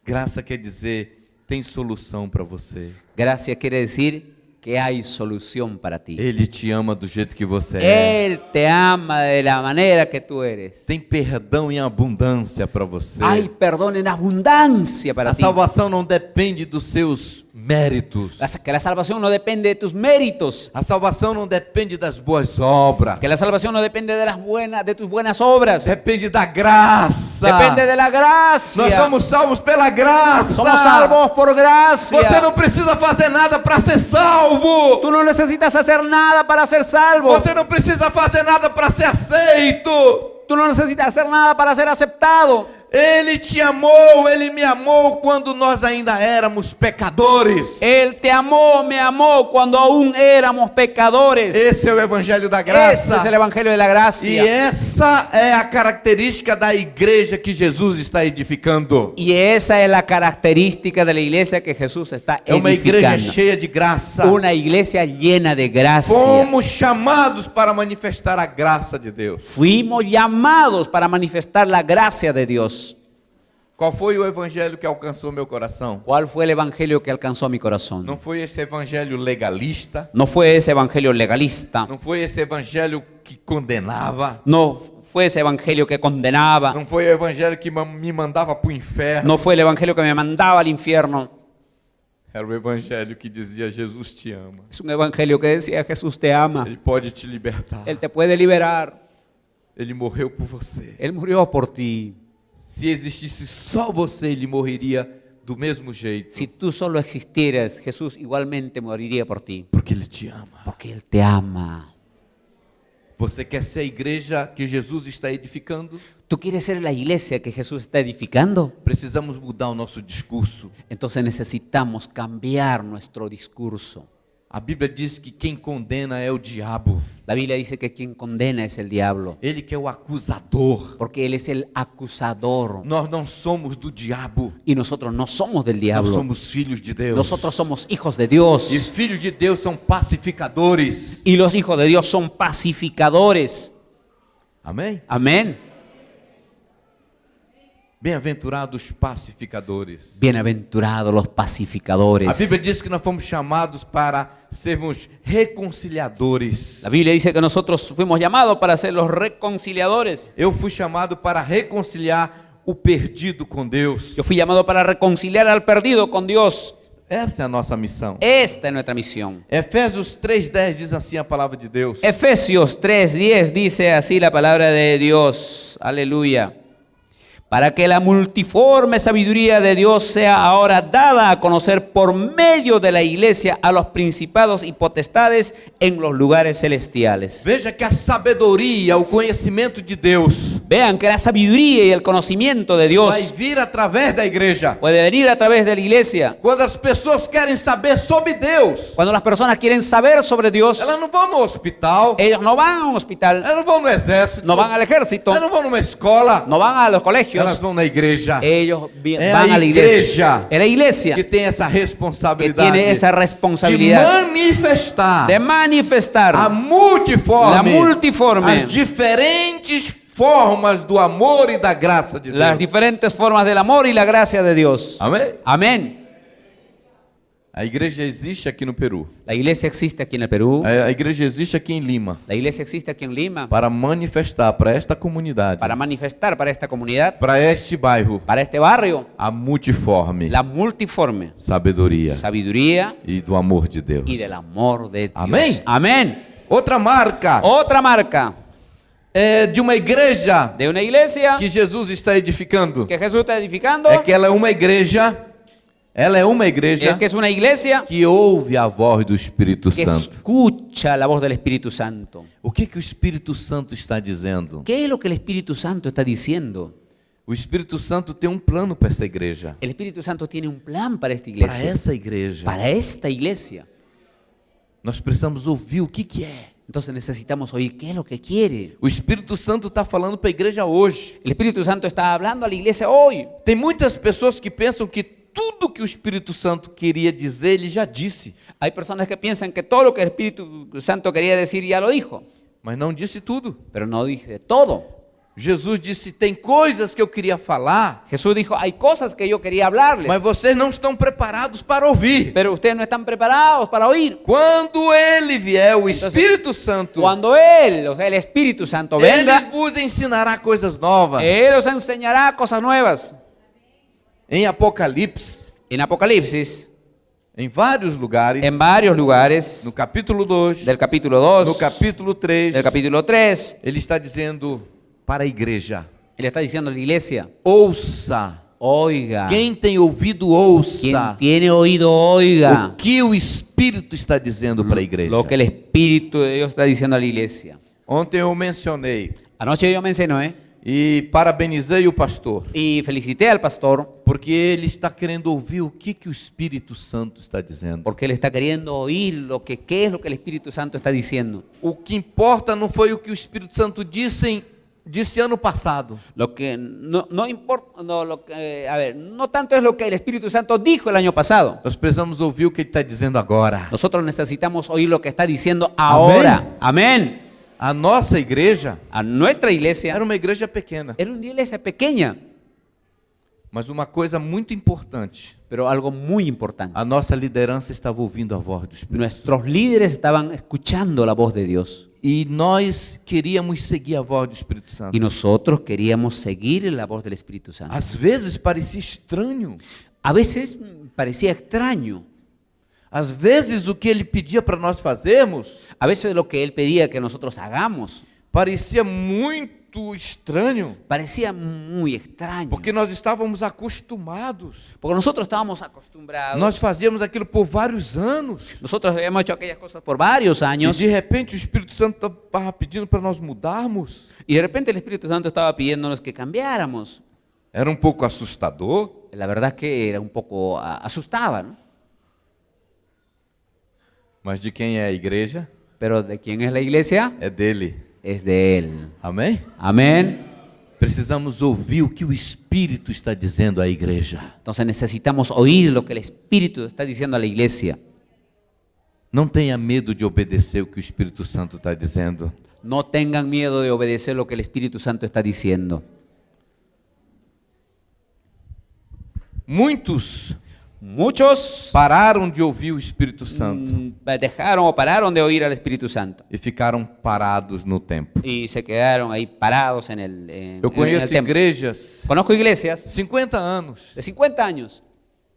Graça quer dizer, tem solução para você. Gracia quiere decir que hay solución para ti. Ele te ama do jeito que você é. Él te ama de la manera que tú eres. Tem perdão em abundância para você. Hay perdón en abundancia para A ti. salvação não depende dos seus méritos. Que la salvación no depende de tus méritos. A salvação não depende das boas obras. Que la salvación no depende de tus buenas obras. Depende da graça. Depende de la gracia. Nós somos salvos pela graça. Somos salvos por gracia. Você não precisa fazer nada para ser salvo. Tú no necesitas hacer nada para ser salvo. Você não precisa fazer nada para ser aceito. Tú no necesitas hacer nada para ser aceptado. Ele te amou, Ele me amou quando nós ainda éramos pecadores. Él te amó, me amó cuando aún éramos pecadores. Esse é o Evangelho da Ese Graça. es el Evangelio de la E gracia. essa é a característica da igreja que Jesus está edificando. Y esa es la característica de la iglesia que Jesús está É uma igreja edificando. cheia de graça. Una iglesia llena de gracia. Fomos chamados para manifestar a graça de Deus. Fuimos llamados para manifestar la gracia de Dios. Qual foi o evangelho que alcançou meu coração? ¿Cuál fue el evangelio que alcanzó mi corazón? Não foi esse evangelho legalista, No fue ese evangelio legalista. não foi esse evangelho que condenava, No fue ese evangelio que condenaba. não foi o evangelho que me mandava para o inferno. No fue el evangelio que me mandaba al infierno. Era o evangelho que dizia Jesus te ama. Es un evangelio que decía Jesús te ama. Ele pode te libertar. Él te puede liberar. Ele morreu por você. Él murió por ti. Se existisse só você, ele morreria do mesmo jeito. Si tú solo existieras, Jesús igualmente moriría por ti. Porque ele te ama. Porque Él te ama. Você quer ser a igreja que Jesus está edificando? ¿Tú quieres ser la iglesia que Jesús está edificando? Precisamos mudar o nosso discurso. Entonces necesitamos cambiar nuestro discurso. A Bíblia diz que quem condena é o diabo. La Biblia dice que quien condena es el diablo, Ele que é o acusador. porque Él es el acusador. Nós não somos do diabo. Y nosotros no somos del Nós diablo. somos filhos de Deus. Nosotros somos hijos de Dios. E os filhos de Deus são pacificadores. Y los hijos de Dios son pacificadores. Amém? Amén. Bem-aventurados os pacificadores. Bienaventurados los pacificadores. A Bíblia diz que nós fomos chamados para sermos reconciliadores. La Biblia dice que nosotros fuimos llamados para ser los reconciliadores. Eu fui chamado para reconciliar o perdido com Deus. Yo fui llamado para reconciliar al perdido con Dios. Essa é a nossa missão. Esta es nuestra misión. Efésios 3:10 diz assim a palavra de Deus. Efesios 3:10 dice así la palabra de Dios. Aleluya. Para que la multiforme sabiduría de Dios sea ahora dada a conocer por medio de la iglesia a los principados y potestades en los lugares celestiales. Veja que a sabedoria, o conhecimento de Deus Vean que la sabiduría y el conocimiento de Dios vai vir através da igreja. puede venir a través de la iglesia. Quando as pessoas querem saber sobre Deus, Cuando las personas quieren saber sobre Dios, elas não vão no hospital, ellos no van a un hospital, elas não vão no exército, no van al ejército, elas não vão numa escola, no van a los colegios, elas vão na igreja. ellos É van a a la iglesia. igreja Es la iglesia que tem essa que responsabilidade tiene esa de responsabilidad manifestar de manifestar a multiforme, la multiforme, as diferentes formas do amor e da graça de las Deus. diferentes formas del amor y la gracia de Dios. Amém? Amén. A igreja existe aqui no Peru. La iglesia existe aquí en el Perú, A igreja existe aqui em Lima la iglesia existe aquí en Lima para manifestar para esta comunidade, para manifestar para esta comunidad, para este bairro, para este barrio, a multiforme la multiforme sabedoria sabiduría e do amor de Deus. y del amor de Dios. Amén. Amén. Outra marca Otra marca é de uma igreja de una iglesia que Jesus está edificando. que Jesús está edificando É que ela é uma igreja es que es una iglesia que ouve a voz do Espírito que Santo. escucha la voz del Espíritu Santo. O que o Espírito Santo está dizendo? ¿Qué es lo que el Espíritu Santo está diciendo? O Espírito Santo tem plano para essa igreja. El Espíritu Santo tiene un plan para esta Para iglesia. essa igreja. Para esta iglesia. Nós precisamos ouvir o que é. Entonces necesitamos oír qué es lo que quiere. O Espírito Santo está falando para a igreja hoje. El Espíritu Santo está hablando a la iglesia hoy. Tem muitas pessoas que pensam que tudo que o Espírito Santo queria dizer, ele já disse. Hay personas que piensan que todo lo que el Espíritu Santo quería decir ya lo dijo, Mas não disse tudo. pero no dice todo. Jesus disse, tem coisas que eu queria falar, Jesús dijo, hay cosas que yo quería hablarles, mas vocês não estão preparados para ouvir. pero ustedes no están preparados para oír. Quando ele vier, o Entonces, Espírito Santo, Cuando Él, o sea, el Espíritu Santo ele venga, vos ensinará coisas novas. Él os enseñará cosas nuevas. Em Apocalipse, En Apocalipsis, em vários lugares, en varios lugares, no capítulo 2, del capítulo 2, no capítulo 3, del capítulo 3, ele está dizendo para a igreja, Él está diciendo a la iglesia, ouça. oiga, Quem tem ouvido, quien ouça tiene oído, oiga o que o Espírito está dizendo para a igreja. lo que el Espíritu de Dios está diciendo a la iglesia. Ontem eu mencionei Anoche yo mencioné e parabenizei o pastor, y felicité al pastor porque ele está querendo ouvir o que o Espírito Santo está dizendo. porque él está queriendo oír qué es lo que el Espíritu Santo está diciendo. O que importa não foi o que o Espírito Santo disse ano passado. Lo que no importa, no tanto es lo que el Espíritu Santo dijo el año pasado. Nós precisamos ouvir o que ele está dizendo agora. Nosotros necesitamos oír lo que está diciendo ahora. Amén. A nossa igreja A nuestra iglesia era uma igreja pequena, era una iglesia pequeña, mas uma coisa muito importante, pero algo muy importante. a nossa liderança estava ouvindo a voz do Espírito. Nuestros líderes estaban escuchando la voz de Dios E nós queríamos seguir a voz do Espírito Santo. y nosotros queríamos seguir la voz del Espíritu Santo. Às vezes parecia estranho. A veces parecía extraño. Às vezes o que ele pedia para nós fazermos A veces lo que él pedía que nosotros hagamos parecia muito estranho, parecía muy extraño. porque nós estávamos acostumados. Porque nosotros estábamos acostumbrados. Nós fazíamos aquilo por vários anos. Nosotros habíamos hecho aquellas cosas por varios E años de repente o Espírito Santo estava pedindo para nós mudarmos. y de repente el Espíritu Santo estaba pidiéndonos que cambiáramos. Era um pouco assustador, La verdad es que era un poco asustaba, ¿no? mas de quem é a igreja? Pero ¿de quién es la iglesia? É dele. Es de Él. Amém? Amén. Precisamos ouvir o que o Espírito está dizendo à igreja. Entonces necesitamos oír lo que el Espíritu está diciendo a la iglesia. Não tenha medo de obedecer o que o Espírito Santo está dizendo. No tengan miedo de obedecer lo que el Espíritu Santo está diciendo. Muitos Muchos pararam de ouvir o Espírito Santo dejaron o pararon de oír al Espíritu Santo e ficaram parados no tempo. y se quedaron ahí parados en el Eu conheço templo. igrejas, Conozco iglesias 50 anos, de 50 años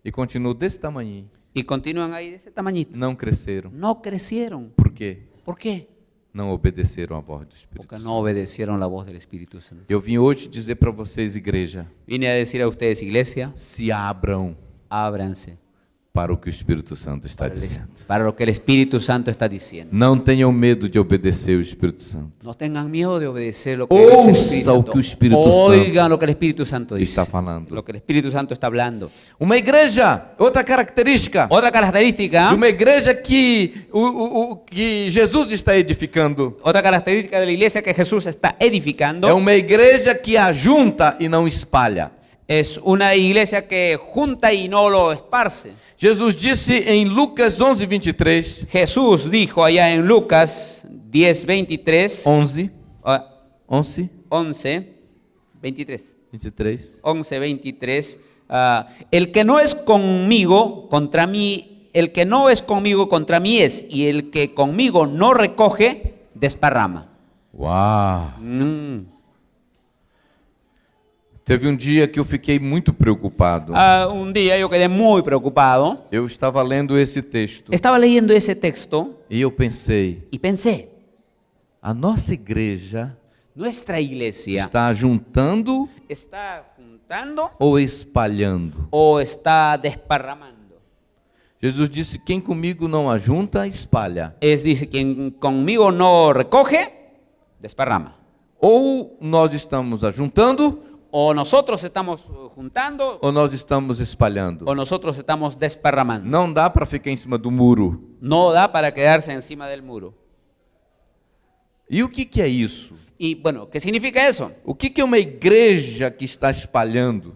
e continuam desse tamanho. y continúan ahí de ese tamañito. Não cresceram. No crecieron. Por quê? ¿Por qué? Não obedeceram à voz do Espírito Porque Santo. no obedecieron la voz del Espíritu Santo. Eu vim hoje dizer para vocês, igreja, Vine a decir a ustedes, iglesia, se abram ábranse para o que o Espírito Santo está dizendo. para lo que el Espíritu Santo está diciendo. Não tenham medo de obedecer o Espírito Santo. No tengan miedo de obedecer lo que dice el Espíritu Ouça o Santo. que o Espírito Oigan lo que el Espíritu Santo dice. está falando. Lo que el Espíritu Santo está hablando. Uma igreja, outra característica Otra característica, de uma igreja que que Jesus está edificando otra característica de la iglesia que Jesús está edificando é uma igreja que ajunta e não espalha. es una iglesia que junta y no lo esparce. Jesus disse em Lucas 11:23, Jesús dijo allá en Lucas 10:23, 11, ah, 11, 11:23. 23. 11:23, el que no es conmigo contra mí, el que no es conmigo contra mí es, y el que conmigo no recoge, desparrama. Uau! Teve um dia que eu fiquei muito preocupado. Un día yo quedé muy preocupado, Eu estava lendo esse texto estaba leyendo ese texto e eu pensei, y pensé, a nossa igreja nuestra iglesia está juntando está juntando ou espalhando? o está desparramando. Jesus disse: quem comigo não ajunta, espalha. Dice, quien conmigo no recoge, desparrama. Ou nós estamos ajuntando, O nosotros estamos juntando ou nós estamos espalhando. o nosotros estamos desparramando. Não dá para ficar em cima do muro. No da para quedarse encima del muro. E o que é isso? Y bueno, ¿qué significa eso? O que é uma igreja que está espalhando?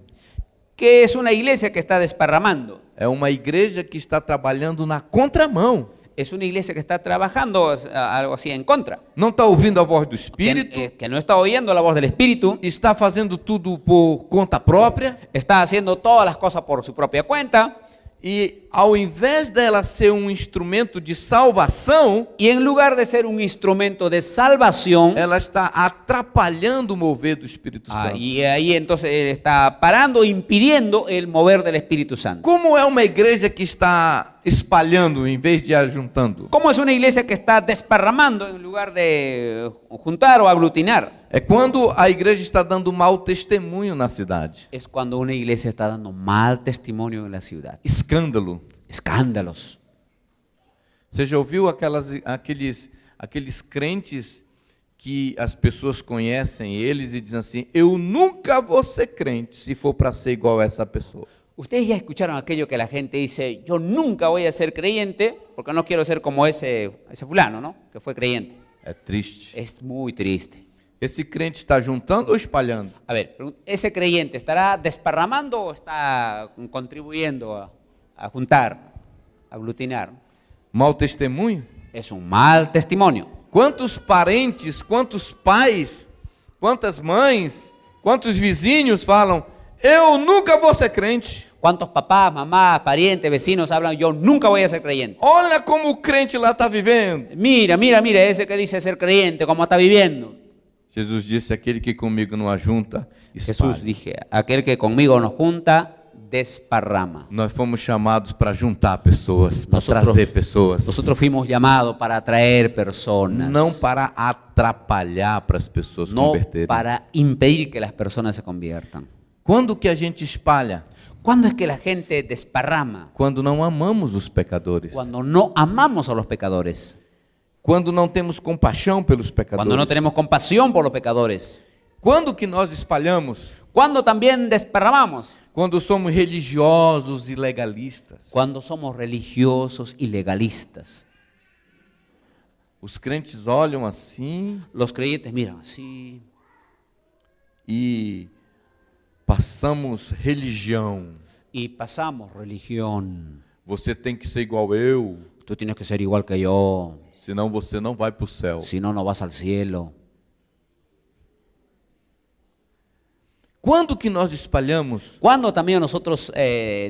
Que es una iglesia que está desparramando. É uma igreja que está trabalhando na contramão. Es una iglesia que está trabajando algo así en contra. Não está ouvindo a voz do Espírito, Que no está oyendo la voz del Espíritu. está fazendo tudo por conta própria. Está haciendo todas las cosas por su propia cuenta. E ao invés dela ser um instrumento de salvação, Y en lugar de ser un instrumento de salvación, ela está atrapalhando o mover do Espírito Santo. y ahí entonces está parando, impidiendo el mover del Espíritu Santo. Como é uma igreja que está espalhando em vez de ajuntando? ¿Cómo es una iglesia que está desparramando en lugar de juntar o aglutinar? É quando a igreja está dando mau testemunho na cidade. Es cuando una iglesia está dando mal testimonio en la ciudad. Escândalo. Escándalos. Você já ouviu aqueles crentes que as pessoas conhecem eles e dizem assim: eu nunca vou ser crente se for para ser igual a essa pessoa. Ustedes ya escucharon aquello que la gente dice, yo nunca voy a ser creyente porque no quiero ser como ese fulano, ¿no? Que fue creyente. É triste. Es muy triste. Esse crente está juntando ou espalhando? A ver, ¿ese creyente estará desparramando o está contribuyendo a juntar, a aglutinar? Mau testemunho? Es un mal testimonio. Quantos parentes, quantos pais, quantas mães, quantos vizinhos falam: eu nunca vou ser crente. ¿Cuántos papás, mamás, parientes, vecinos hablan, yo nunca voy a ser creyente? Olha como o crente lá está vivendo. Mira, ese que dice ser creyente, cómo está viviendo. Jesus disse: aquele que comigo não ajunta, espalha. Jesús dije, aquel que conmigo nos junta, desparrama. Nós fomos chamados para juntar pessoas, para Nosotros- trazer pessoas. Nosotros fuimos llamados para atraer personas, Não para atrapalhar para as pessoas no converterem. para impedir que las personas se conviertan. Quando que a gente espalha? ¿Cuándo es que la gente desparrama? Quando não amamos os pecadores. Cuando no amamos a los pecadores, Quando não temos compaixão pelos pecadores. cuando no tenemos compasión por los pecadores, Quando que nós espalhamos? cuando también desparramamos, Quando somos religiosos e legalistas. cuando somos religiosos y legalistas. Os crentes olham assim Los creyentes miran así e passamos religião. y pasamos religión. Você tem que ser igual eu, Tú tienes que ser igual que yo, senão você não vai para o céu. si no, no vas al cielo. Quando que nós espalhamos? ¿Cuándo también nosotros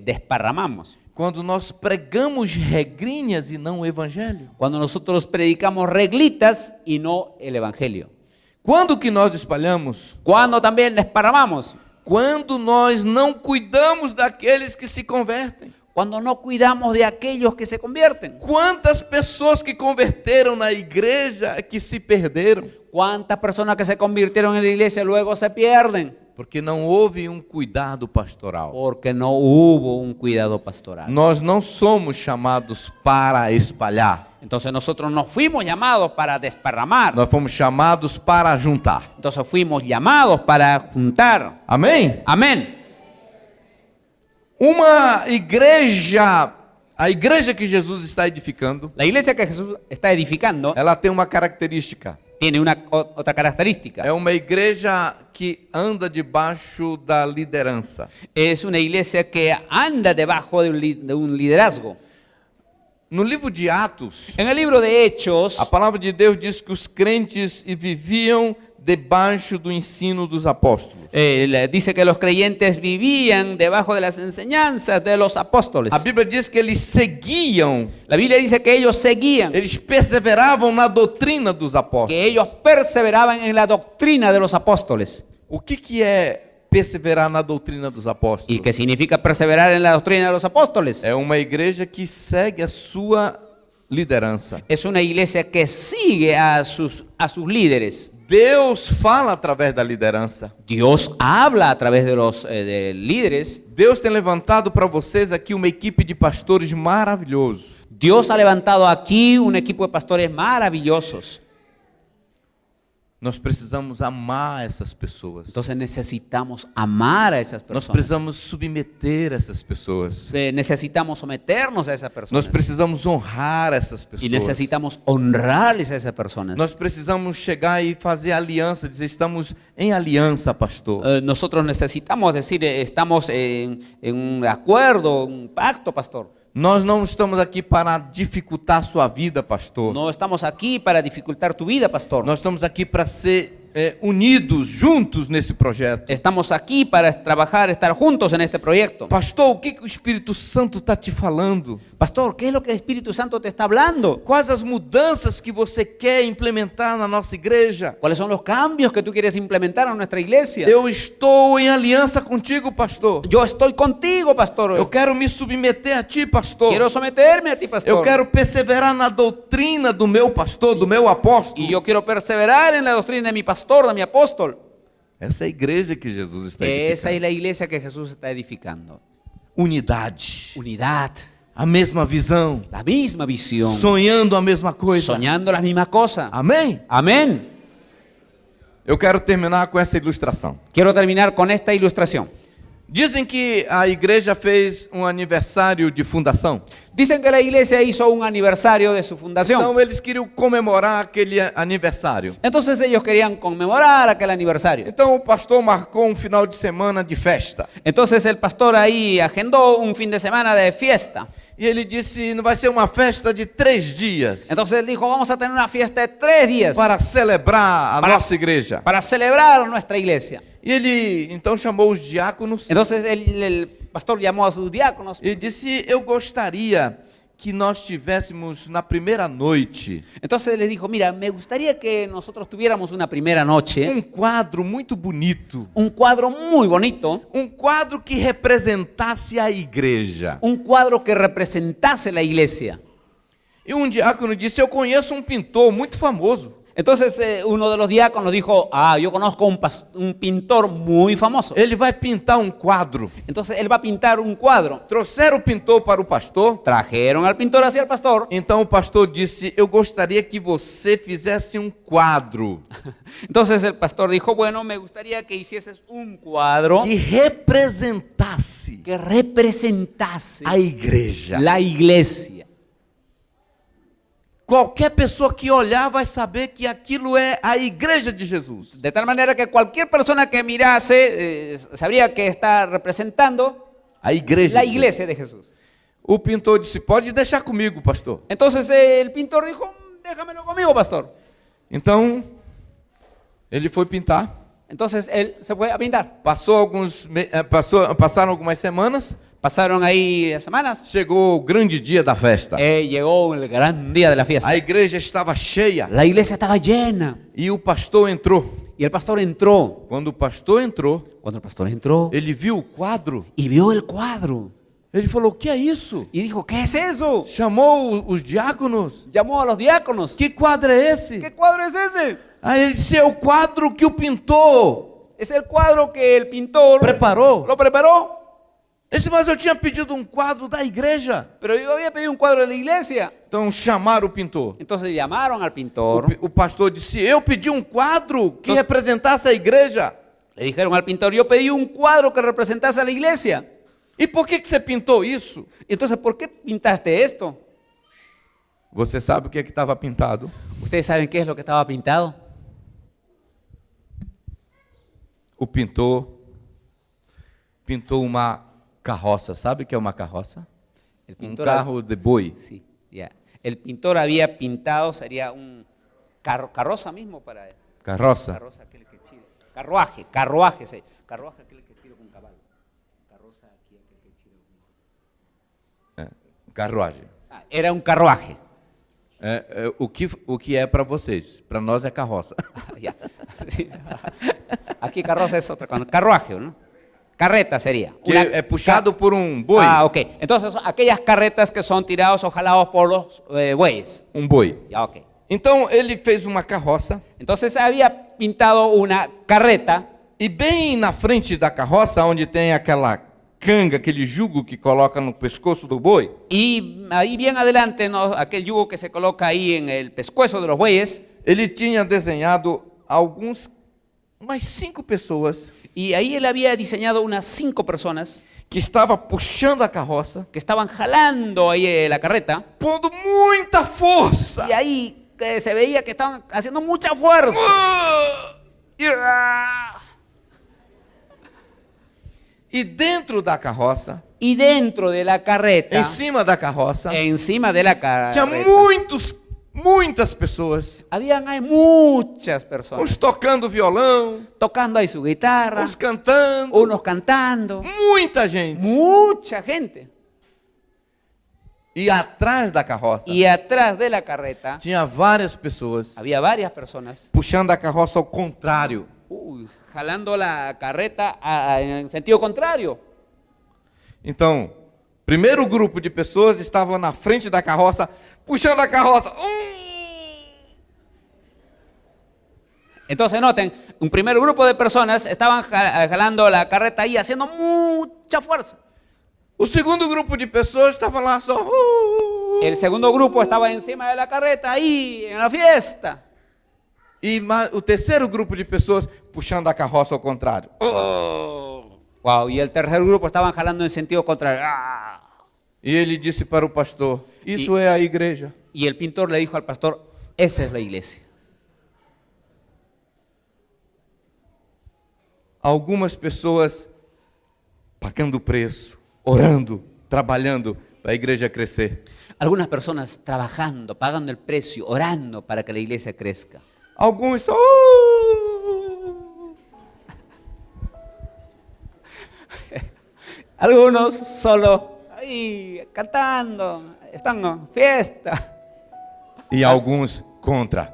desparramamos? Quando nós pregamos regrinhas e não o evangelho. Cuando nosotros predicamos reglitas y no el evangelio. Quando que nós espalhamos? ¿Cuándo también desparramamos? Quando nós não cuidamos daqueles que se convertem. Cuando no cuidamos de aquellos que se convierten. Quantas pessoas que converteram na igreja que se perderam? ¿Cuántas personas que se convirtieron en la iglesia luego se pierden? Porque não houve cuidado pastoral. Porque no hubo un cuidado pastoral. Nós não somos chamados para espalhar. Entonces nosotros no fuimos llamados para desparramar. Nós fomos chamados para juntar. Entonces fuimos llamados para juntar. Amém? Amén. Uma igreja, a igreja que Jesus está edificando, La iglesia que Jesús está edificando ela tem uma característica. tiene otra característica. É uma igreja que anda debaixo da liderança. Es una iglesia que anda debajo de un liderazgo. No livro de Atos, En el libro de Hechos, a palavra de Deus diz que os crentes viviam debaixo do ensino dos apóstolos. dice que los creyentes vivían debajo de las enseñanzas de los apóstoles. A Bíblia diz que eles seguiam, La Biblia dice que ellos seguían, eles perseveravam na doutrina dos apóstolos. que ellos perseveraban en la doctrina de los apóstoles. O que é perseverar na doutrina dos apóstolos? ¿Y qué significa perseverar en la doctrina de los apóstoles? É uma igreja que segue a sua liderança. Es una iglesia que sigue a sus líderes. Deus fala através da liderança. Dios habla a través de los líderes. Deus tem levantado para vocês aqui uma equipe de pastores maravilhoso. Dios ha levantado aquí un equipo de pastores maravillosos. Nós precisamos amar essas pessoas. Entonces necesitamos amar a esas Nós personas. precisamos submeter essas pessoas. Necesitamos someternos a esas personas. Nós precisamos honrar essas Y pessoas. necesitamos honrarles a esas personas. Nós precisamos chegar e fazer aliança, dizer estamos em aliança, pastor. Nosotros necesitamos decir, estamos en un acuerdo, un pacto, pastor. Nós não estamos aqui para dificultar a sua vida, pastor. No estamos aquí para dificultar tu vida, pastor. Nós estamos aqui para ser unidos, juntos nesse projeto. Estamos aquí para trabajar, estar juntos en este proyecto. Pastor, o que o Espírito Santo está te falando? Pastor, ¿qué es lo que el Espíritu Santo te está hablando? Quais as mudanças que você quer implementar na nossa igreja? ¿Cuáles son los cambios que tú quieres implementar en nuestra iglesia? Eu estou em aliança contigo, pastor. Yo estoy contigo, pastor. Eu quero me submeter a ti, pastor. Quiero someterme a ti, pastor. Eu quero perseverar na doutrina do meu pastor, do meu apóstolo. Y yo quiero perseverar en la doctrina de mi pastor, de mi apóstol. Essa é a igreja que Jesus está Esa edificando. es la iglesia que Jesús está edificando. Unidade, Unidad, a mesma visão, la misma visión, sonhando a mesma coisa. soñando las mismas cosas. Amém? Amén. Eu quero terminar com essa ilustração. Quiero terminar con esta ilustración. Dizem que a igreja fez aniversário de fundação. Dicen que la iglesia hizo un aniversario de su fundación. Então eles queriam comemorar aquele aniversário. Entonces ellos querían conmemorar aquel aniversario. Então o pastor marcou final de semana de festa. Entonces el pastor ahí agendó un fin de semana de fiesta. E ele disse, não vai ser uma festa de 3 dias Entonces él dijo, vamos a tener una fiesta de 3 días para celebrar a nossa igreja. para celebrar nuestra iglesia. E ele então chamou os diáconos Entonces el pastor llamó a sus diáconos e disse, eu gostaria que nós tivéssemos na primeira noite Entonces les dijo, mira, me gustaría que nosotros tuviéramos una primera noche, quadro muito bonito, un cuadro muy bonito, quadro que representasse a igreja. un cuadro que representase la iglesia. E diácono disse, eu conheço pintor muito famoso. Entonces uno de los diáconos dijo, yo conozco un pintor muy famoso. Ele vai pintar quadro. Entonces él va a pintar un cuadro. Trouxeram o pintor para o pastor. Trajeron al pintor hacia el pastor. Então o pastor disse, eu gostaria que você fizesse quadro Entonces el pastor dijo, bueno, me gustaría que hicieses un cuadro que representasse que representase a igreja. la iglesia. Qualquer pessoa que olhar vai saber que aquilo é a igreja de Jesus. De tal manera que cualquier persona que mirase sabría que está representando A igreja. la de Jesus. iglesia de Jesús. O pintor disse, pode deixar comigo, pastor. Entonces el pintor dijo, déjamelo conmigo, pastor. Então, ele foi pintar. Entonces él se fue a pintar. Passaram algumas semanas, Pasaron ahí semanas. chegou o grande dia da festa. Llegó el gran día de la fiesta. A igreja estava cheia La iglesia estaba llena. e o pastor entrou. Y el pastor entró. Quando o pastor entrou, Cuando el pastor entró ele viu o quadro. y vio el cuadro. Ele falou: "O que é isso?" Y dijo, ¿qué es eso? Chamou os diáconos. Llamó a los diáconos. Que quadro é esse? ¿Qué cuadro es ese? Aí ele disse: "É o quadro que o pintor Es el cuadro que el pintor preparou." lo preparó. Ele disse: "Mas eu tinha pedido um quadro da igreja." Pero yo había pedido un cuadro de la iglesia. Então chamaram o pintor. Entonces llamaron al pintor. O pastor disse: "Eu pedi um quadro que representasse a igreja." Le dijeron al pintor, yo pedí un cuadro que representase a la iglesia. "E por que você pintou isso?" Entonces, ¿por qué pintaste esto? Você sabe o que estava pintado? ¿Ustedes saben qué es lo que estaba pintado? O pintor pintou uma carroça. Sabe o que é uma carroça? El Um pintor, carro de boi. sí, ya. El pintor había pintado, sería un carroza mismo para él. Carroça. Carroza aquel que tira. Carruaje, sí. Carruaje aquel que tira con caballo. Carroza aquí aquel que tira con... Carruagem. Era un carruaje. O que é para vocês? Para nós é carroça. Ya. Sí. Aquí carroza es otra cosa. Carruaje, ¿no? Carreta sería. Que é puxado por um boi. Ok. Entonces, son aquellas carretas que son tirados o jalados por los bueyes. Um boi. Ya, ok. Então ele fez uma carroça Entonces había pintado una carreta e bem na frente da carroça, onde tem aquela canga, aquele jugo que coloca no pescoço do boi, y ahí bien adelante, ¿no? Aquel yugo que se coloca ahí en el pescuezo de los bueyes, ele tinha desenhado umas 5 pessoas y ahí él había diseñado unas 5 personas que estavam puxando a carroça, que estaban jalando ahí la carreta, pondo muita força. y ahí se veía que estaban haciendo mucha fuerza. E dentro da carroça, Y dentro de la carreta, em cima da carroça, encima de la tinha carreta, muitas pessoas, habían ahí muchas personas uns tocando violão, tocando ahí su guitarra, uns cantando, unos cantando, muita gente. mucha gente. E atrás da carroça Y atrás de la carreta tinha várias pessoas había varias personas puxando a carroça ao contrário. jalando la carreta en sentido contrario. Então, primeiro grupo de pessoas estavam na frente da carroça, puxando a carroça. Entonces noten, un primer grupo de personas estaban jalando la carreta ahí haciendo mucha fuerza. O segundo grupo de pessoas estava lá só. El segundo grupo estaba encima de la carreta ahí en la fiesta. E o terceiro grupo de pessoas puxando a carroça ao contrário. Wow, y el tercer grupo estaban jalando en sentido contrario. E ele disse para o pastor: "Isso é a igreja." Y el pintor le dijo al pastor, esa es la iglesia. Algumas pessoas pagando preço, orando, trabalhando para a igreja crescer. Algunas personas trabajando, pagando el precio, orando para que la iglesia crezca. Alguns só. Algunos solo ahí cantando, están en fiesta. E alguns contra.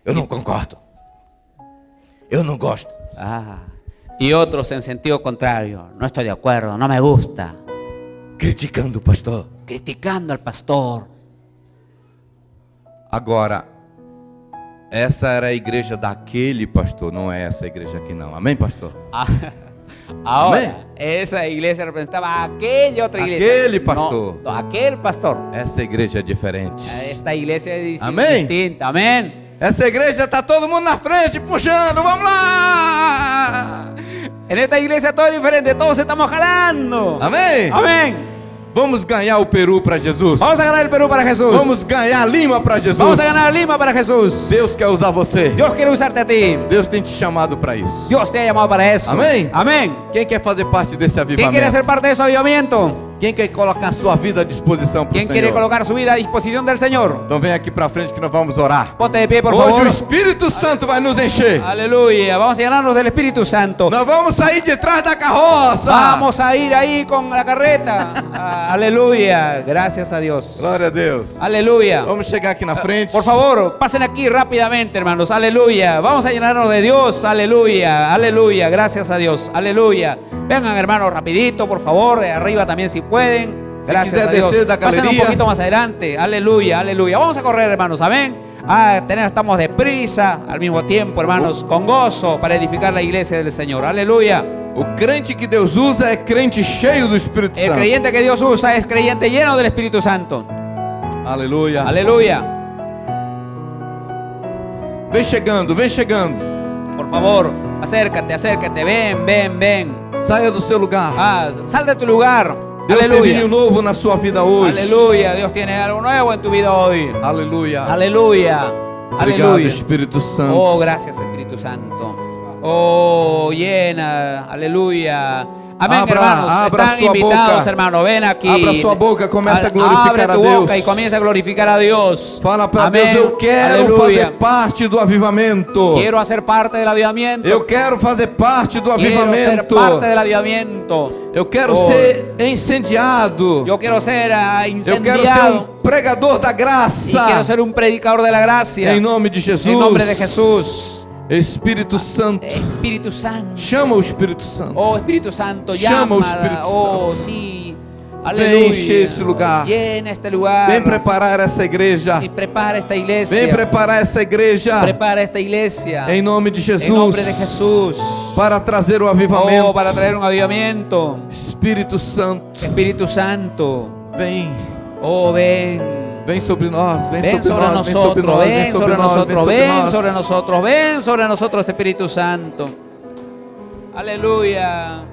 Eu não concordo. Eu não gosto. Y otros en sentido contrario, no estoy de acuerdo, no me gusta. Criticando o pastor. Criticando al pastor. Agora, essa era a igreja daquele pastor, não é essa igreja aqui não. Amém, pastor? Ahora, Amén. esa iglesia representaba a aquella otra iglesia. Aquele pastor. No, aquel pastor. Essa igreja é diferente. Esta iglesia es Amén. distinta. Amén. Essa igreja está todo mundo na frente, puxando, vamos lá! En esta iglesia todo es diferente, todos estamos jalando. Amém? Amén. Vamos ganhar o Peru para Jesus. Vamos a ganar el Perú para Jesús. Vamos ganhar Lima para Jesus. Vamos a ganar Lima para Jesús. Deus quer usar você. Dios quiere usarte a ti. Deus tem te chamado para isso. Dios te ha llamado para eso. Amén. Amén. Quem quer fazer parte desse ¿Quién quiere avivamento? ser parte de ese avivamiento? Quem quer colocar sua vida à disposição para o ¿Quién quiere Senhor? colocar su vida a disposición del Señor? Então vem aqui para frente que nós vamos orar. Ponte de pie, por Hoje favor. o Espírito Santo vai nos encher. Aleluya. Vamos a llenarnos del Espíritu Santo. Nós vamos sair de trás da carroça. Vamos a ir ahí con la carreta. Aleluya. Gracias a Dios. Glória a Deus. Aleluya. Vamos chegar aqui na frente. Por favor, pasen aquí rápidamente, hermanos. Aleluya. Vamos a llenarnos de Dios. Aleluya. Aleluya. Gracias a Dios. Aleluya. Vengan, hermanos, rapidito, por favor. De arriba también si pueden. Gracias quiser a Dios. descer da Pasen un galería. poquito más adelante. Aleluya. Aleluya. Vamos a correr, hermanos. Amén. Estamos deprisa al mismo tiempo, hermanos, con gozo para edificar la iglesia del Señor. Aleluya. O crente que Deus usa é crente cheio do Espírito El Santo. creyente que Dios usa es creyente lleno del Espíritu Santo. Aleluia. Aleluya. Vem chegando, vem chegando. Por favor, acércate, acércate. Ven, ven, ven. Saia do seu lugar. Sal de tu lugar. Deus tem Aleluya. vinho novo na sua vida hoje. Aleluya. Dios tiene algo nuevo en tu vida hoy. Aleluia. Aleluya. Obrigado, Aleluya. Espírito Santo. Oh, gracias, Espíritu Santo. Oh, llena. Aleluya. Amén, Abra hermanos. Están sua invitados, boca. hermano. Ven aquí. Abra sua boca, começa a Abre glorificar a tu Deus. boca y comienza a glorificar a Dios. Fala para Amén. Deus, eu quero Aleluya. fazer parte do avivamento. Quiero hacer parte del avivamiento. Eu quero fazer parte do Quiero ser avivamento. parte del avivamiento. Eu quero Oh. ser incendiado. Yo quiero ser Eu quero ser incendiado. pregador da Y quiero graça. ser un predicador de la gracia. Em nome de Jesus. En nombre de Jesús. Espírito Santo. Espíritu Santo. Chama o Espírito Santo. Oh, Espíritu Santo, Llama llama. o Espíritu Oh, Santo. sí. Vem encher esse lugar. Llena este lugar. Vem preparar essa igreja. Y prepara esta iglesia. Vem preparar essa igreja. Prepara esta iglesia. Em nome de Jesus. En nombre de Jesús. Para trazer o avivamento. Oh, para traer un avivamiento. Espírito Santo. Espíritu Santo. Vem. Oh, ven. Vem sobre nós. Vem Ven sobre sobre nós. Vem sobre nosotros, nós. Vem ven sobre sobre nós. Vem nosotros, sobre ven nós. sobre nosotros, ven sobre nosotros, Espíritu Santo. Aleluya.